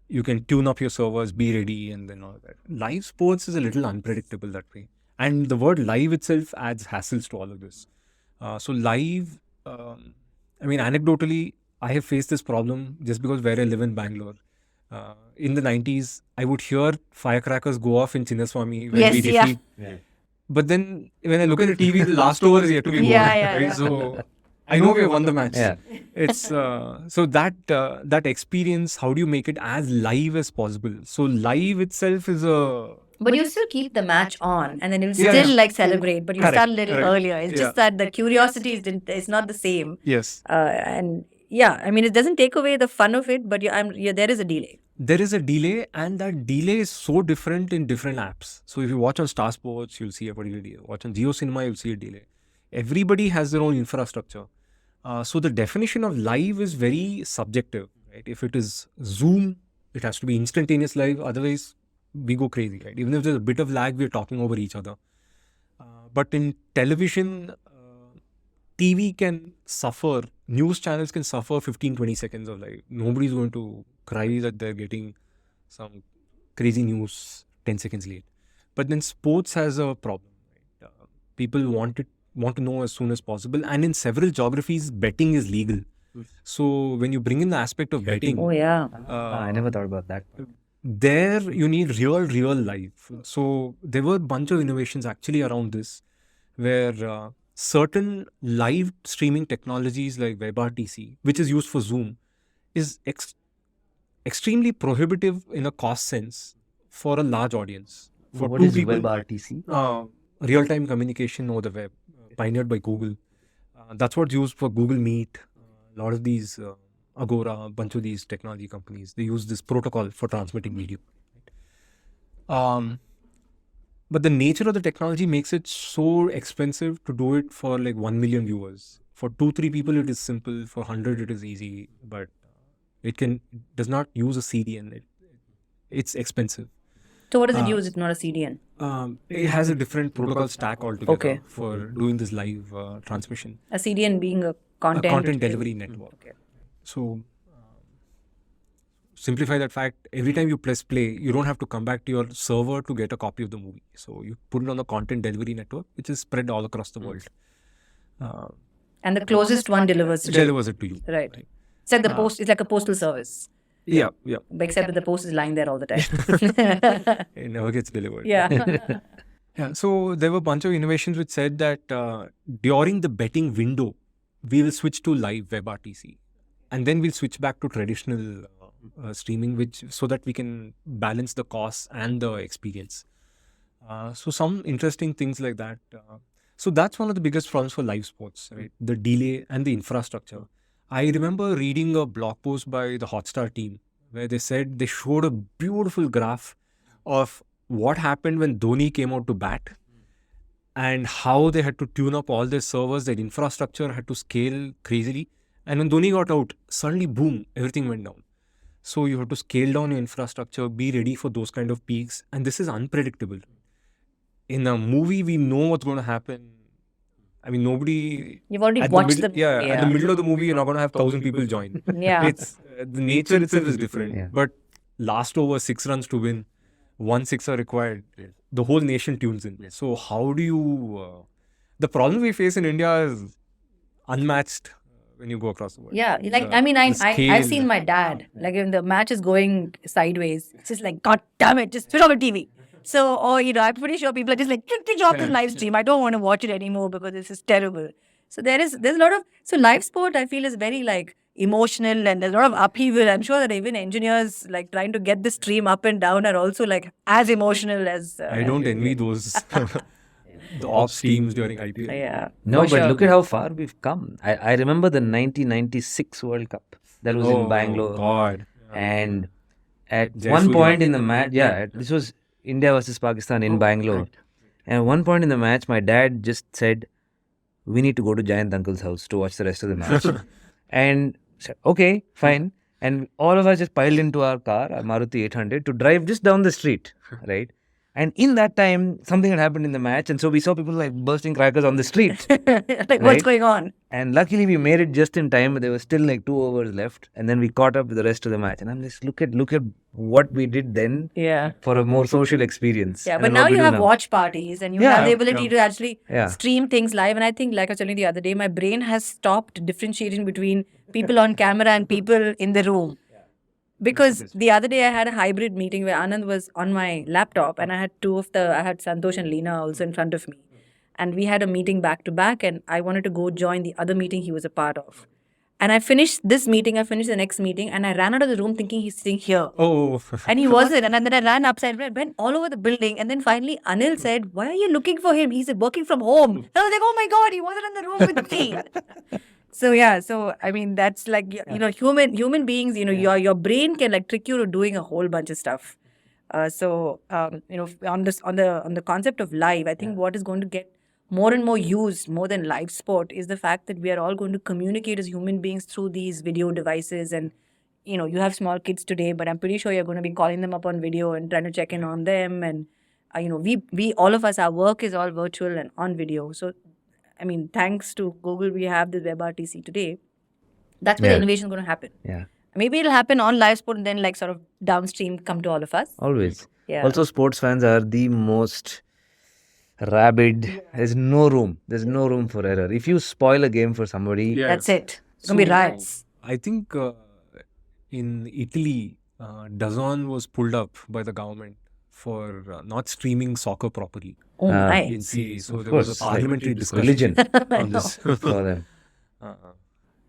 you can tune up your servers, be ready, and then all that. Live sports is a little unpredictable that way. And the word live itself adds hassles to all of this. So live, I mean, anecdotally, I have faced this problem just because where I live in Bangalore. In the 90s, I would hear firecrackers go off in Chinnaswamy when Yes, we yeah. defeat. But then when I look at the TV, the last over is yet to be Yeah, won. yeah, Right? yeah. So I know we have won the match. Yeah. It's so that experience. How do you make it as live as possible? So live itself is a But you still keep the match on, and then you'll Yeah, still yeah. like celebrate, but you Correct, start a little correct. earlier. It's just that the curiosity is not the same. yes. And yeah, I mean, it doesn't take away the fun of it, but there is a delay. There is a delay, and that delay is so different in different apps. So if you watch on Star Sports, you'll see a particular delay. Watch on Jio Cinema, you'll see a delay. Everybody has their own infrastructure. So the definition of live is very subjective, right? If it is Zoom, it has to be instantaneous live. Otherwise, we go crazy, right? Even if there's a bit of lag, we're talking over each other. But in television, TV can suffer, news channels can suffer 15-20 seconds of live. Nobody's going to cry that they're getting some crazy news 10 seconds late. But then sports has a problem. Right? People want to know as soon as possible. And in several geographies, betting is legal. So when you bring in the aspect of betting, Oh yeah. I never thought about that. there you need real life. So there were a bunch of innovations actually around this, where certain live streaming technologies like WebRTC, which is used for Zoom, is extremely prohibitive in a cost sense for a large audience. For What two is people, WebRTC? real-time communication over the web, pioneered by Google. That's what's used for Google Meet. A lot of these Agora, a bunch of these technology companies, they use this protocol for transmitting video. But the nature of the technology makes it so expensive to do it for like 1 million viewers. For 2-3 people, it is simple. For 100, it is easy. But it does not use a CDN. It's expensive. So what does it use? It's not a CDN. It has a different protocol stack altogether Okay. for doing this live transmission. A CDN being a content. A content delivery network. Okay. So, simplify that fact. Every time you press play, you don't have to come back to your server to get a copy of the movie. So, you put it on the content delivery network, which is spread all across the world. And the closest one delivers It to you. delivers it to you. Right. It's like the post. It's like a postal service, Yeah. but except that the post is lying there all the time. It never gets delivered. Yeah. Yeah. So, there were a bunch of innovations which said that during the betting window, we will switch to live WebRTC. And then we'll switch back to traditional streaming, which so that we can balance the costs and the experience. So some interesting things like that. So that's one of the biggest problems for live sports, right? The delay and the infrastructure. I remember reading a blog post by the Hotstar team where they said they showed a beautiful graph of what happened when Dhoni came out to bat and how they had to tune up all their servers, their infrastructure had to scale crazily. And when Dhoni got out, suddenly boom, everything went down. So you have to scale down your infrastructure, be ready for those kind of peaks. And this is unpredictable. In a movie, we know what's going to happen. I mean, nobody. You've already At the watched middle, at the middle of the movie, you're not going to have 1,000 people join. Yeah. It's the nature itself is different. Yeah. But last over 6 runs to win, 1 sixer required. The whole nation tunes in. So how do you? The problem we face in India is unmatched when you go across the world. Yeah, like The- I mean, the I've scale. seen my dad. Like if the match is going sideways, it's just like, God damn it, just switch off the TV. So, or I'm pretty sure people are just like, switch off the live stream. I don't want to watch it anymore because this is terrible. So there's a lot of live sport. I feel is very like emotional and there's a lot of upheaval. I'm sure that even engineers like trying to get the stream up and down are also like as emotional as. I don't envy those the ops teams during IPL. Yeah. No, for but sure. look at how far we've come. I remember the 1996 World Cup that was in Bangalore. God. And at Jai one Surya. point in the match, this was India versus Pakistan in Bangalore. And at one point in the match, my dad just said, "We need to go to Giant Uncle's house to watch the rest of the match." And said, "Okay, fine." And all of us just piled into our car, our Maruti 800, to drive just down the street, right? And in that time, something had happened in the match. And so we saw people like bursting crackers on the street. like what's Right? going on? And luckily we made it just in time. There were still like 2 overs left. And then we caught up with the rest of the match. And I'm just, look at what we did then Yeah. for a more social experience. Yeah, And but then now what we you do have now. watch parties and you Yeah. have the ability to actually Yeah. stream things live. And I think, like I was telling you the other day, my brain has stopped differentiating between people on camera and people in the room. Because the other day I had a hybrid meeting where Anand was on my laptop and I had I had Santosh and Leena also in front of me. And we had a meeting back to back and I wanted to go join the other meeting he was a part of. And I finished this meeting, I finished the next meeting and I ran out of the room thinking he's sitting here. Oh. And he wasn't. And then I ran upside, went all over the building. And then finally, Anil said, "Why are you looking for him? He's working from home." And I was like, "Oh my God, he wasn't in the room with me." So yeah, so I mean, that's like, human beings, your brain can like trick you to doing a whole bunch of stuff. On the concept of live, I think what is going to get more and more used more than live sport is the fact that we are all going to communicate as human beings through these video devices. And you have small kids today, but I'm pretty sure you're going to be calling them up on video and trying to check in on them. And we all of us, our work is all virtual and on video. So I mean, thanks to Google, we have the WebRTC today. That's where the Yeah. innovation is going to happen. Yeah, Maybe it'll happen on live sport and then like sort of downstream come to all of us. always. Yeah. Also, sports fans are the most rabid. There's no room. There's no room for error. If you spoil a game for somebody, Yeah. That's it. It's going to be So- riots. I think in Italy, DAZN was pulled up by the government for not streaming soccer properly Oh, Ah. nice. in Serie. So Of there was a course, parliamentary discussion religion on this. for them.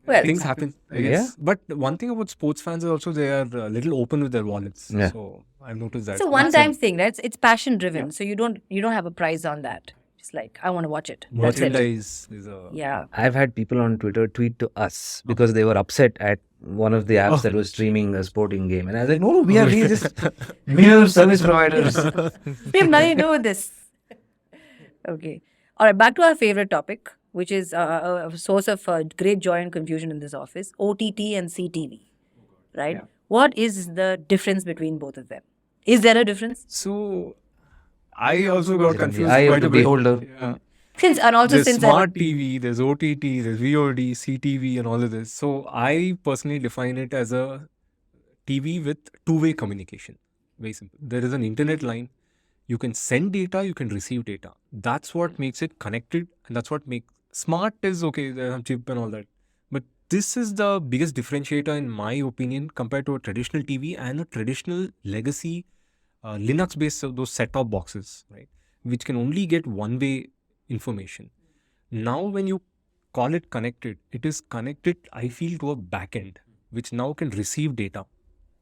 Well, Things happen, I Yeah. guess. But one thing about sports fans is also they are a little open with their wallets. Yeah. So I've noticed that. It's a one-time thing, right? It's passion driven. So you don't have a price on that. Just like, I want to watch it. That's it. Merchandise is a... Yeah. I've had people on Twitter tweet to us because they were upset at one of the apps that was streaming a sporting game. And I was like, no, we are just mere service providers. We have nothing to do with this. Okay. All right. Back to our favorite topic, which is a source of great joy and confusion in this office, OTT and CTV. Right? What is the difference between both of them? Is there a difference? So I also got confused eye of quite the a bit. beholder. Yeah. There's smart TV, there's OTT, there's VOD, CTV, and all of this. So I personally define it as a TV with two-way communication. Very simple. There is an internet line. You can send data, you can receive data. That's what makes it connected, and that's what makes smart is okay. There's a chip and all that. But this is the biggest differentiator, in my opinion, compared to a traditional TV and a traditional legacy Linux-based those set-top boxes, right? Which can only get one-way information. Now, when you call it connected, it is connected, I feel, to a backend, which now can receive data.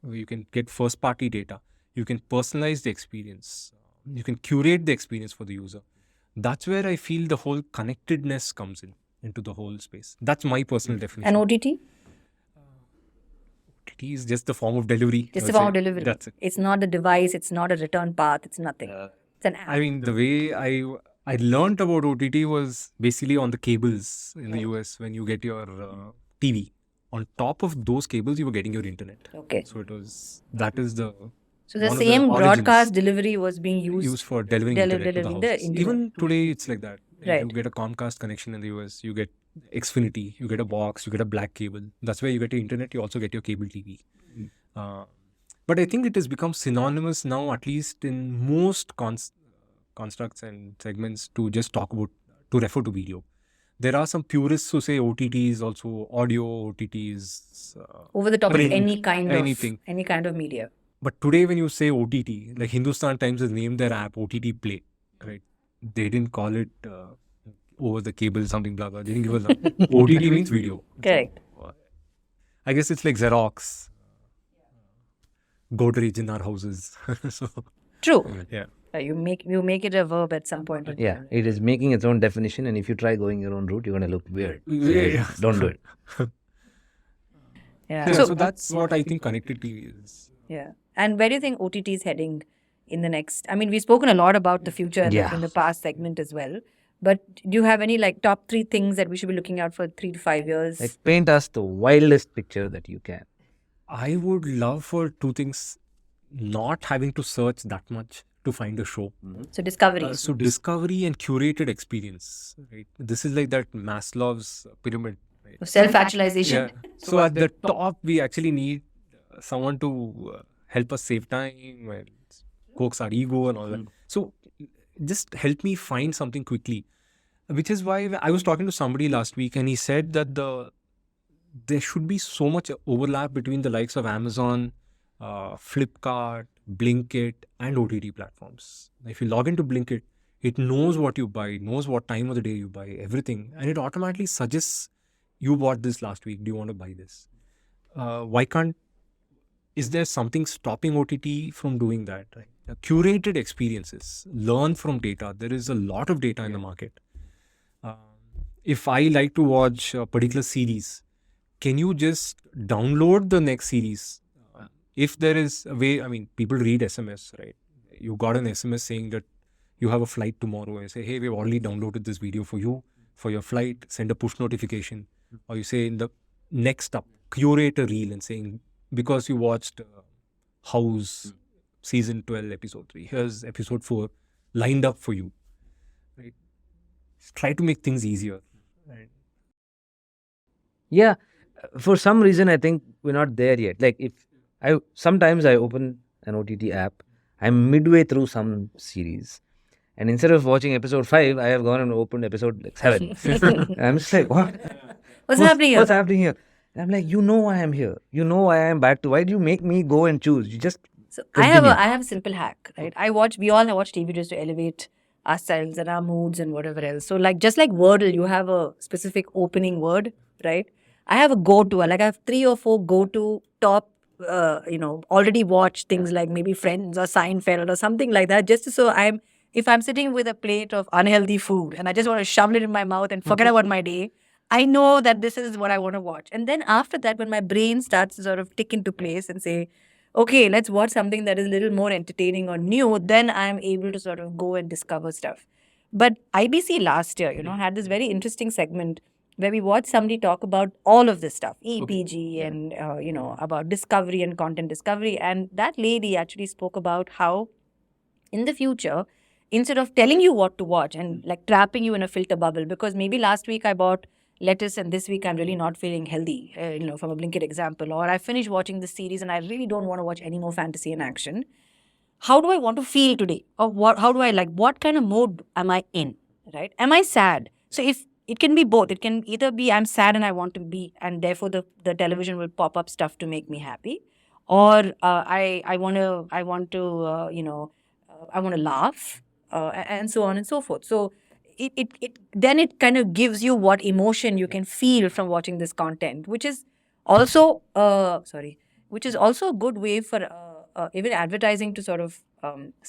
You can get first-party data. You can personalize the experience. You can curate the experience for the user. That's where I feel the whole connectedness comes into the whole space. That's my personal definition. And OTT? OTT is just the form of delivery. Just I a would form of say. delivery. That's it. It's not a device. It's not a return path. It's nothing. It's an app. I mean, the way I learned about OTT was basically on the cables in the US when you get your TV. On top of those cables, you were getting your internet. Okay. So that is the So the one of the same origins broadcast delivery was being used. for delivering internet to the delivering the houses. internet. Even today, it's like that. If Right. you get a Comcast connection in the US, you get Xfinity, you get a box, you get a black cable. That's where you get your internet. You also get your cable TV. But I think it has become synonymous now, at least in most constructs and segments, to just to refer to video. There are some purists who say OTTs also audio, OTTs. Over the top of print, any kind anything. of media. But today, when you say OTT, like Hindustan Times has named their app OTT Play, right? They didn't call it over the cable something blah blah. They didn't give us that. OTT means video. Correct. I guess it's like Xerox, Godrej in our houses. So True. yeah. You make it a verb at some point. Yeah, it is making its own definition, and if you try going your own route, you're going to look weird. So Yeah. Don't do it. Yeah. Yeah, So so that's what I think connected TV is. yeah. And where do you think OTT is heading in the next? I mean, we've spoken a lot about the future Yeah. in the past segment as well. But do you have any like top 3 things that we should be looking out for 3 to 5 years? Like, paint us the wildest picture that you can. I would love for 2 things: not having to search that much to find a show. So discovery. So discovery and curated experience, right? This is like that Maslow's pyramid, right? Self-actualization. Yeah. So at the top, we actually need someone to help us save time and coax our ego and all that. So just help me find something quickly, which is why I was talking to somebody last week and he said that there should be so much overlap between the likes of Amazon, Flipkart, Blinkit, and OTT platforms. If you log into Blinkit, it knows what you buy, knows what time of the day you buy, everything, and it automatically suggests, you bought this last week, do you want to buy this? Is there something stopping OTT from doing that? Right? Curated experiences, learn from data. There is a lot of data in the market. If I like to watch a particular series, can you just download the next series? If there is a way, I mean, people read SMS, right? You got an SMS saying that you have a flight tomorrow. I say, hey, we've already downloaded this video for you, for your flight, send a push notification. Or you say in the next up, curate a reel and saying, because you watched House season 12, episode 3, here's episode 4 lined up for you. Right? Try to make things easier. Right? Yeah, for some reason, I think we're not there yet. Like, sometimes I open an OTT app, I'm midway through some series, and instead of watching episode 5, I have gone and opened episode like 7. I'm just like, what? What's happening here? What's happening here? And I'm like, you know why I'm here. You know why I'm back to. Why do you make me go and choose? You just So continue. I have a simple hack, right? We all watch TV just to elevate ourselves and our moods and whatever else. So just like Wordle, you have a specific opening word, right? I have a go-to. Like I have 3 or 4 go-to top, already watched things like maybe Friends or Seinfeld or something like that. Just so if I'm sitting with a plate of unhealthy food and I just want to shovel it in my mouth and forget about my day, I know that this is what I want to watch. And then after that, when my brain starts to sort of tick into place and say, okay, let's watch something that is a little more entertaining or new, then I'm able to sort of go and discover stuff. But IBC last year, had this very interesting segment where we watched somebody talk about all of this stuff, EPG and, about discovery and content discovery. And that lady actually spoke about how in the future, instead of telling you what to watch and like trapping you in a filter bubble, because maybe last week I bought lettuce and this week I'm really not feeling healthy, from a Blinkit example, or I finished watching this series and I really don't want to watch any more fantasy and action. How do I want to feel today? Or what kind of mode am I in, right? Am I sad? So if it can be both, it can either be I'm sad and I want to be, and therefore the television will pop up stuff to make me happy, or I want to laugh, and so on and so forth. So it kind of gives you what emotion you can feel from watching this content, which is also which is also a good way for even advertising to sort of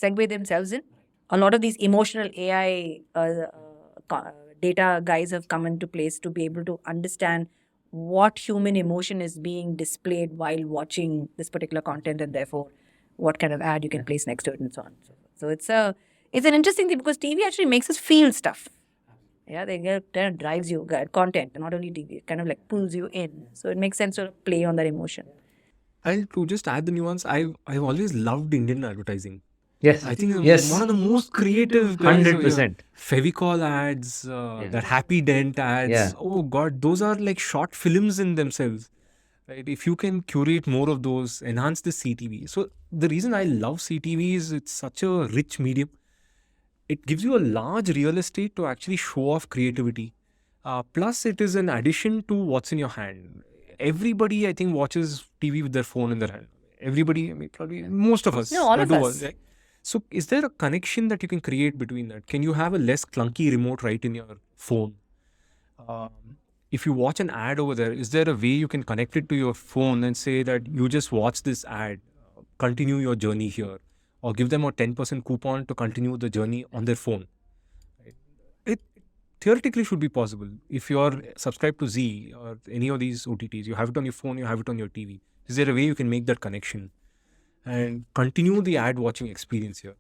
segue themselves in. A lot of these emotional AI data guys have come into place to be able to understand what human emotion is being displayed while watching this particular content, and therefore what kind of ad you can place next to it, and so on and so forth. So it's an interesting thing because TV actually makes us feel stuff. Yeah, kind of drives you, content, not only TV, it kind of like pulls you in. So it makes sense to play on that emotion. And to just add the nuance, I've always loved Indian advertising. Yes. I think Yes. one of the most creative guys. 100%. Fevicol ads, that Happy Dent ads. Yeah. Oh God, those are like short films in themselves. Right? If you can curate more of those, enhance the CTV. So the reason I love CTV is it's such a rich medium. It gives you a large real estate to actually show off creativity. Plus, it is an addition to what's in your hand. Everybody, I think, watches TV with their phone in their hand. Everybody, I mean, probably most of us. No, all of do us. right? So, is there a connection that you can create between that? Can you have a less clunky remote right in your phone? If you watch an ad over there, is there a way you can connect it to your phone and say that you just watch this ad, continue your journey here, or give them a 10% coupon to continue the journey on their phone? Right? It theoretically should be possible. If you're subscribed to Z or any of these OTTs, you have it on your phone, you have it on your TV. Is there a way you can make that connection and continue the ad watching experience here?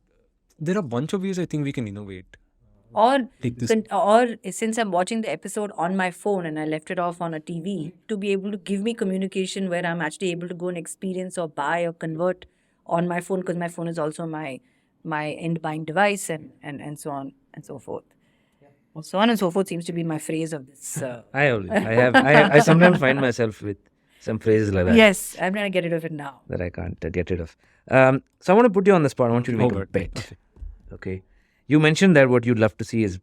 There are a bunch of ways I think we can innovate. Or Take this. or since I'm watching the episode on my phone and I left it off on a TV, to be able to give me communication where I'm actually able to go and experience or buy or convert on my phone, because my phone is also my end buying device, and so on and so forth. So on and so forth seems to be my phrase of this. I sometimes find myself with some phrases like that. Yes, I'm trying to get rid of it now. That I can't get rid of. So I want to put you on the spot. I want you to make a good. bet. Okay. You mentioned that what you'd love to see is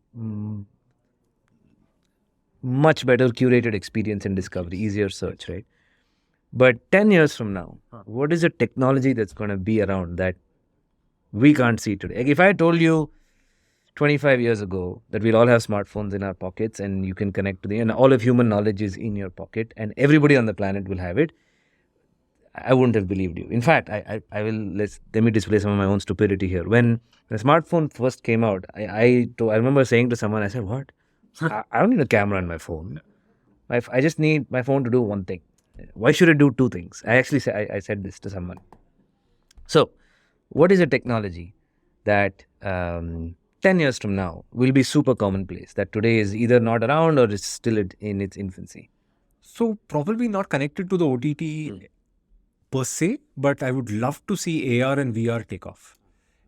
much better curated experience and discovery, easier search, right? But 10 years from now, what is the technology that's going to be around that we can't see today? Like if I told you 25 years ago that we'll all have smartphones in our pockets and you can connect to and all of human knowledge is in your pocket and everybody on the planet will have it, I wouldn't have believed you. In fact, I will let me display some of my own stupidity here. When the smartphone first came out, I remember saying to someone, I said, "What? I don't need a camera on my phone. I just need my phone to do one thing. Why should it do two things?" I actually I said this to someone. So, what is a technology that 10 years from now will be super commonplace, that today is either not around or is still in its infancy? So probably not connected to the OTT per se, but I would love to see AR and VR take off.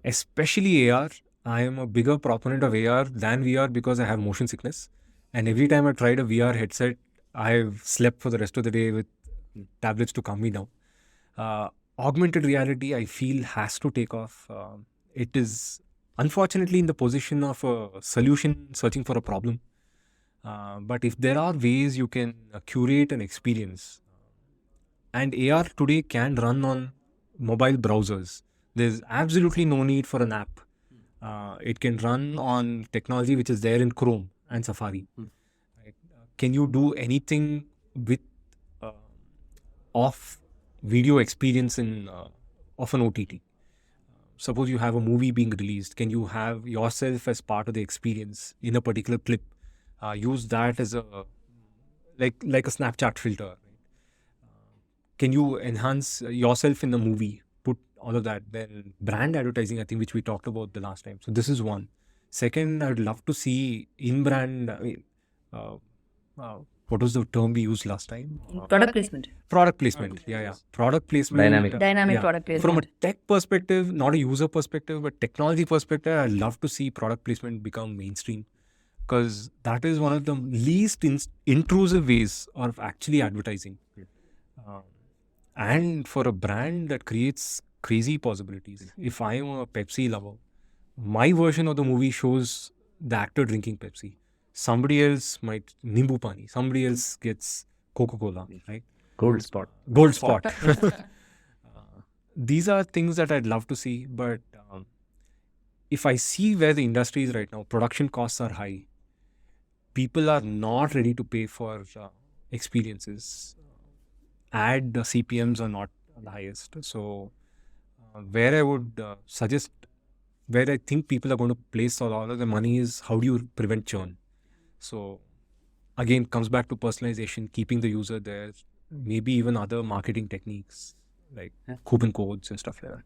Especially AR. I am a bigger proponent of AR than VR because I have motion sickness. And every time I tried a VR headset, I've slept for the rest of the day with tablets to calm me down. Augmented reality, I feel, has to take off. It is unfortunately in the position of a solution searching for a problem. But if there are ways you can curate an experience, and AR today can run on mobile browsers, there's absolutely no need for an app. It can run on technology which is there in Chrome and Safari. Right? Can you do anything with off video experience in of an OTT? Suppose you have a movie being released. Can you have yourself as part of the experience in a particular clip? Use that as a like a Snapchat filter. Right? Can you enhance yourself in the movie? Put all of that. Then brand advertising, I think, which we talked about the last time. So this is one. Second, I would love to see in-brand. What was the term we used last time? Product placement. Product placement. Yeah. Product placement. Dynamic. Product placement. From a tech perspective, not a user perspective, but technology perspective, I'd love to see product placement become mainstream, because that is one of the least intrusive ways of actually advertising. And for a brand that creates crazy possibilities. If I am a Pepsi lover, my version of the movie shows the actor drinking Pepsi. Somebody else might Nimbu Pani. Somebody else gets Coca-Cola, right? Gold spot. Gold spot. These are things that I'd love to see, but if I see where the industry is right now, production costs are high. People are not ready to pay for experiences. Ad CPMs are not the highest. So where I would suggest, where I think people are going to place a lot of the money is how do you prevent churn. So again, comes back to personalization, keeping the user there, maybe even other marketing techniques like coupon codes and stuff like that.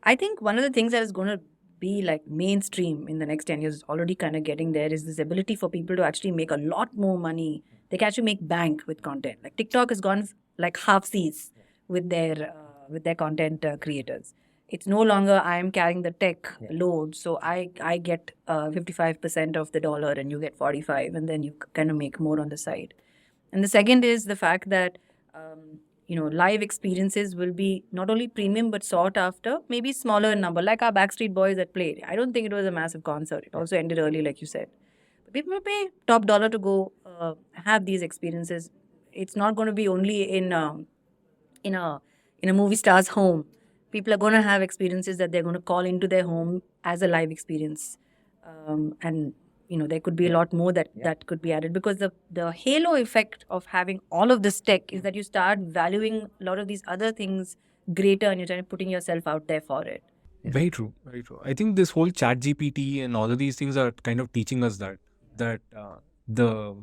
I think one of the things that is going to be like mainstream in the next 10 years, already kind of getting there, is this ability for people to actually make a lot more money. They can actually make bank with content. Like TikTok has gone like half seas with their content creators. It's no longer I am carrying the tech load, so I get 55% of the dollar and you get 45, and then you kind of make more on the side. And the second is the fact that live experiences will be not only premium but sought after, maybe smaller in number, like our Backstreet Boys that played. I don't think it was a massive concert. It also ended early, like you said. But people will pay top dollar to go have these experiences. It's not going to be only in a movie star's home. People are going to have experiences that they're going to call into their home as a live experience, and there could be a lot more that could be added, because the halo effect of having all of this tech is that you start valuing a lot of these other things greater, and you're trying to putting yourself out there for it. Very true, very true. I think this whole chat GPT and all of these things are kind of teaching us that the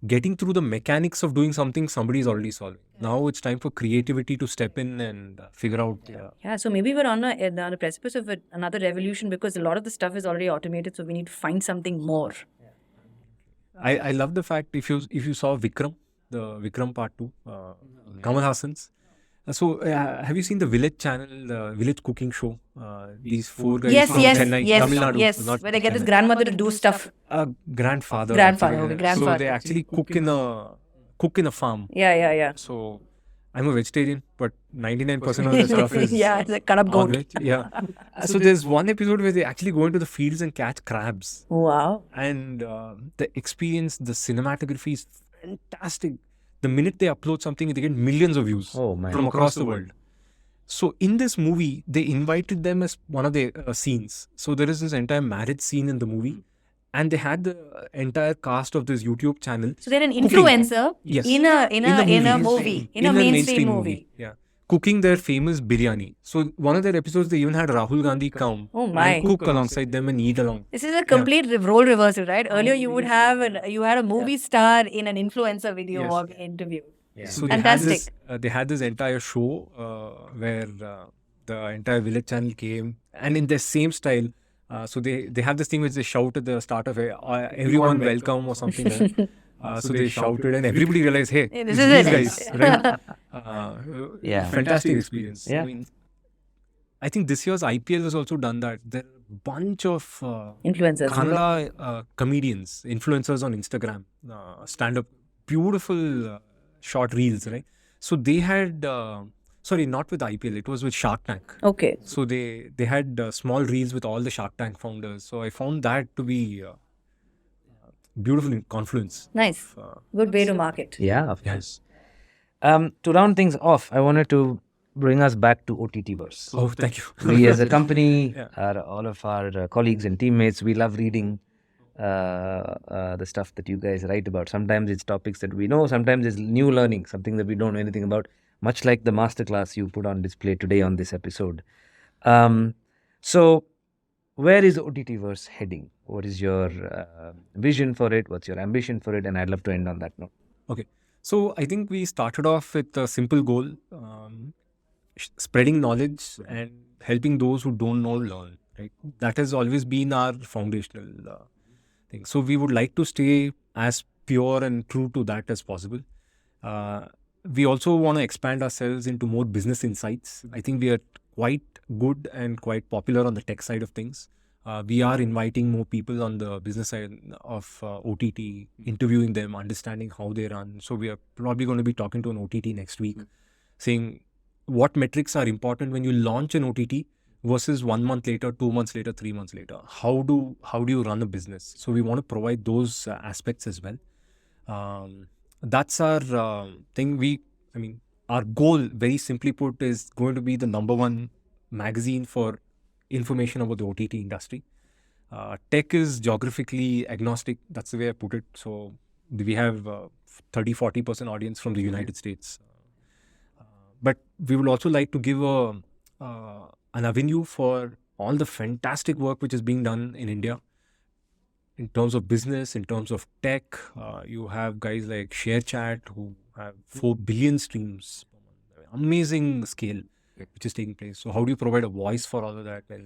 getting through the mechanics of doing something somebody is already solving. Now it's time for creativity to step in and figure out. Yeah, so maybe we're on the precipice of another revolution, because a lot of the stuff is already automated, so we need to find something more. I love the fact, if you saw Vikram, the Vikram Part 2, Kamal Hassan's. So have you seen the Village channel, the Village cooking show? These four guys from Chennai, Tamil Nadu. Yes, where they get this grandmother to do stuff. Grandfather. Grandfather. So they actually cook in a farm. Yeah. So I'm a vegetarian, but 99% of the stuff is it's a cut up goat. non-veg. Yeah. So there's one episode where they actually go into the fields and catch crabs. Wow. And the experience, the cinematography is fantastic. The minute they upload something, they get millions of views from across the world. So in this movie, they invited them as one of the scenes. So there is this entire marriage scene in the movie, and they had the entire cast of this YouTube channel. So they're an influencer in a mainstream movie. Yeah. Cooking their famous biryani. So one of their episodes, they even had Rahul Gandhi come and cook alongside them and eat along. This is a complete role reversal, right? Earlier you would have you had a movie star in an influencer video or interview. Yeah. So fantastic. They had this entire show where the entire Village channel came, and in the same style. So they have this thing which they shout at the start of everyone welcome or something like that. So they shouted and everybody realized, hey, this these is it. guys, right? Fantastic experience. Yeah. I mean, I think this year's IPL has also done that. There are a bunch of Influencers. Kannada comedians, influencers on Instagram, stand-up, beautiful short reels, right? So they had, sorry, not with IPL, it was with Shark Tank. Okay. So they had small reels with all the Shark Tank founders. So I found that to be beautiful confluence. Nice. Good way to market. Yeah, of Yes. course. To round things off, I wanted to bring us back to OTTverse. Oh, thank you. We as a company, Yeah. all of our colleagues and teammates, we love reading the stuff that you guys write about. Sometimes it's topics that we know, sometimes it's new learning, something that we don't know anything about, much like the masterclass you put on display today on this episode. So where is OTTverse heading? What is your vision for it? What's your ambition for it? And I'd love to end on that note. Okay. So I think we started off with a simple goal, spreading knowledge and helping those who don't know learn. Right? That has always been our foundational thing. So we would like to stay as pure and true to that as possible. We also want to expand ourselves into more business insights. I think we are quite good and quite popular on the tech side of things. We are inviting more people on the business side of OTT, interviewing them, understanding how they run. So we are probably going to be talking to an OTT next week, saying what metrics are important when you launch an OTT versus 1 month later, 2 months later, 3 months later. How do you run a business? So we want to provide those aspects as well. That's our thing. Our goal, very simply put, is going to be the #1 magazine for information about the OTT industry. Tech is geographically agnostic. That's the way I put it. So we have 30-40% audience from the United States. But we would also like to give an avenue for all the fantastic work which is being done in India in terms of business, in terms of tech. You have guys like ShareChat who have 4 billion streams, amazing scale which is taking place. So how do you provide a voice for all of that? Well,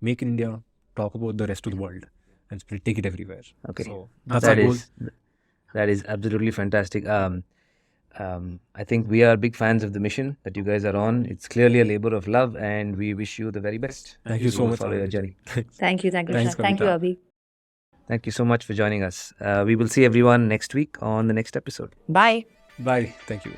make India talk about the rest of the world and take it everywhere. Okay. So that's our goal. That is absolutely fantastic. I think we are big fans of the mission that you guys are on. It's clearly a labor of love, and we wish you the very best. Thank you so much for your journey. Thank you. Thank you, Thanks, Prashant. Thank you, Kavita. Abhi. Thank you so much for joining us. We will see everyone next week on the next episode. Bye. Bye. Thank you.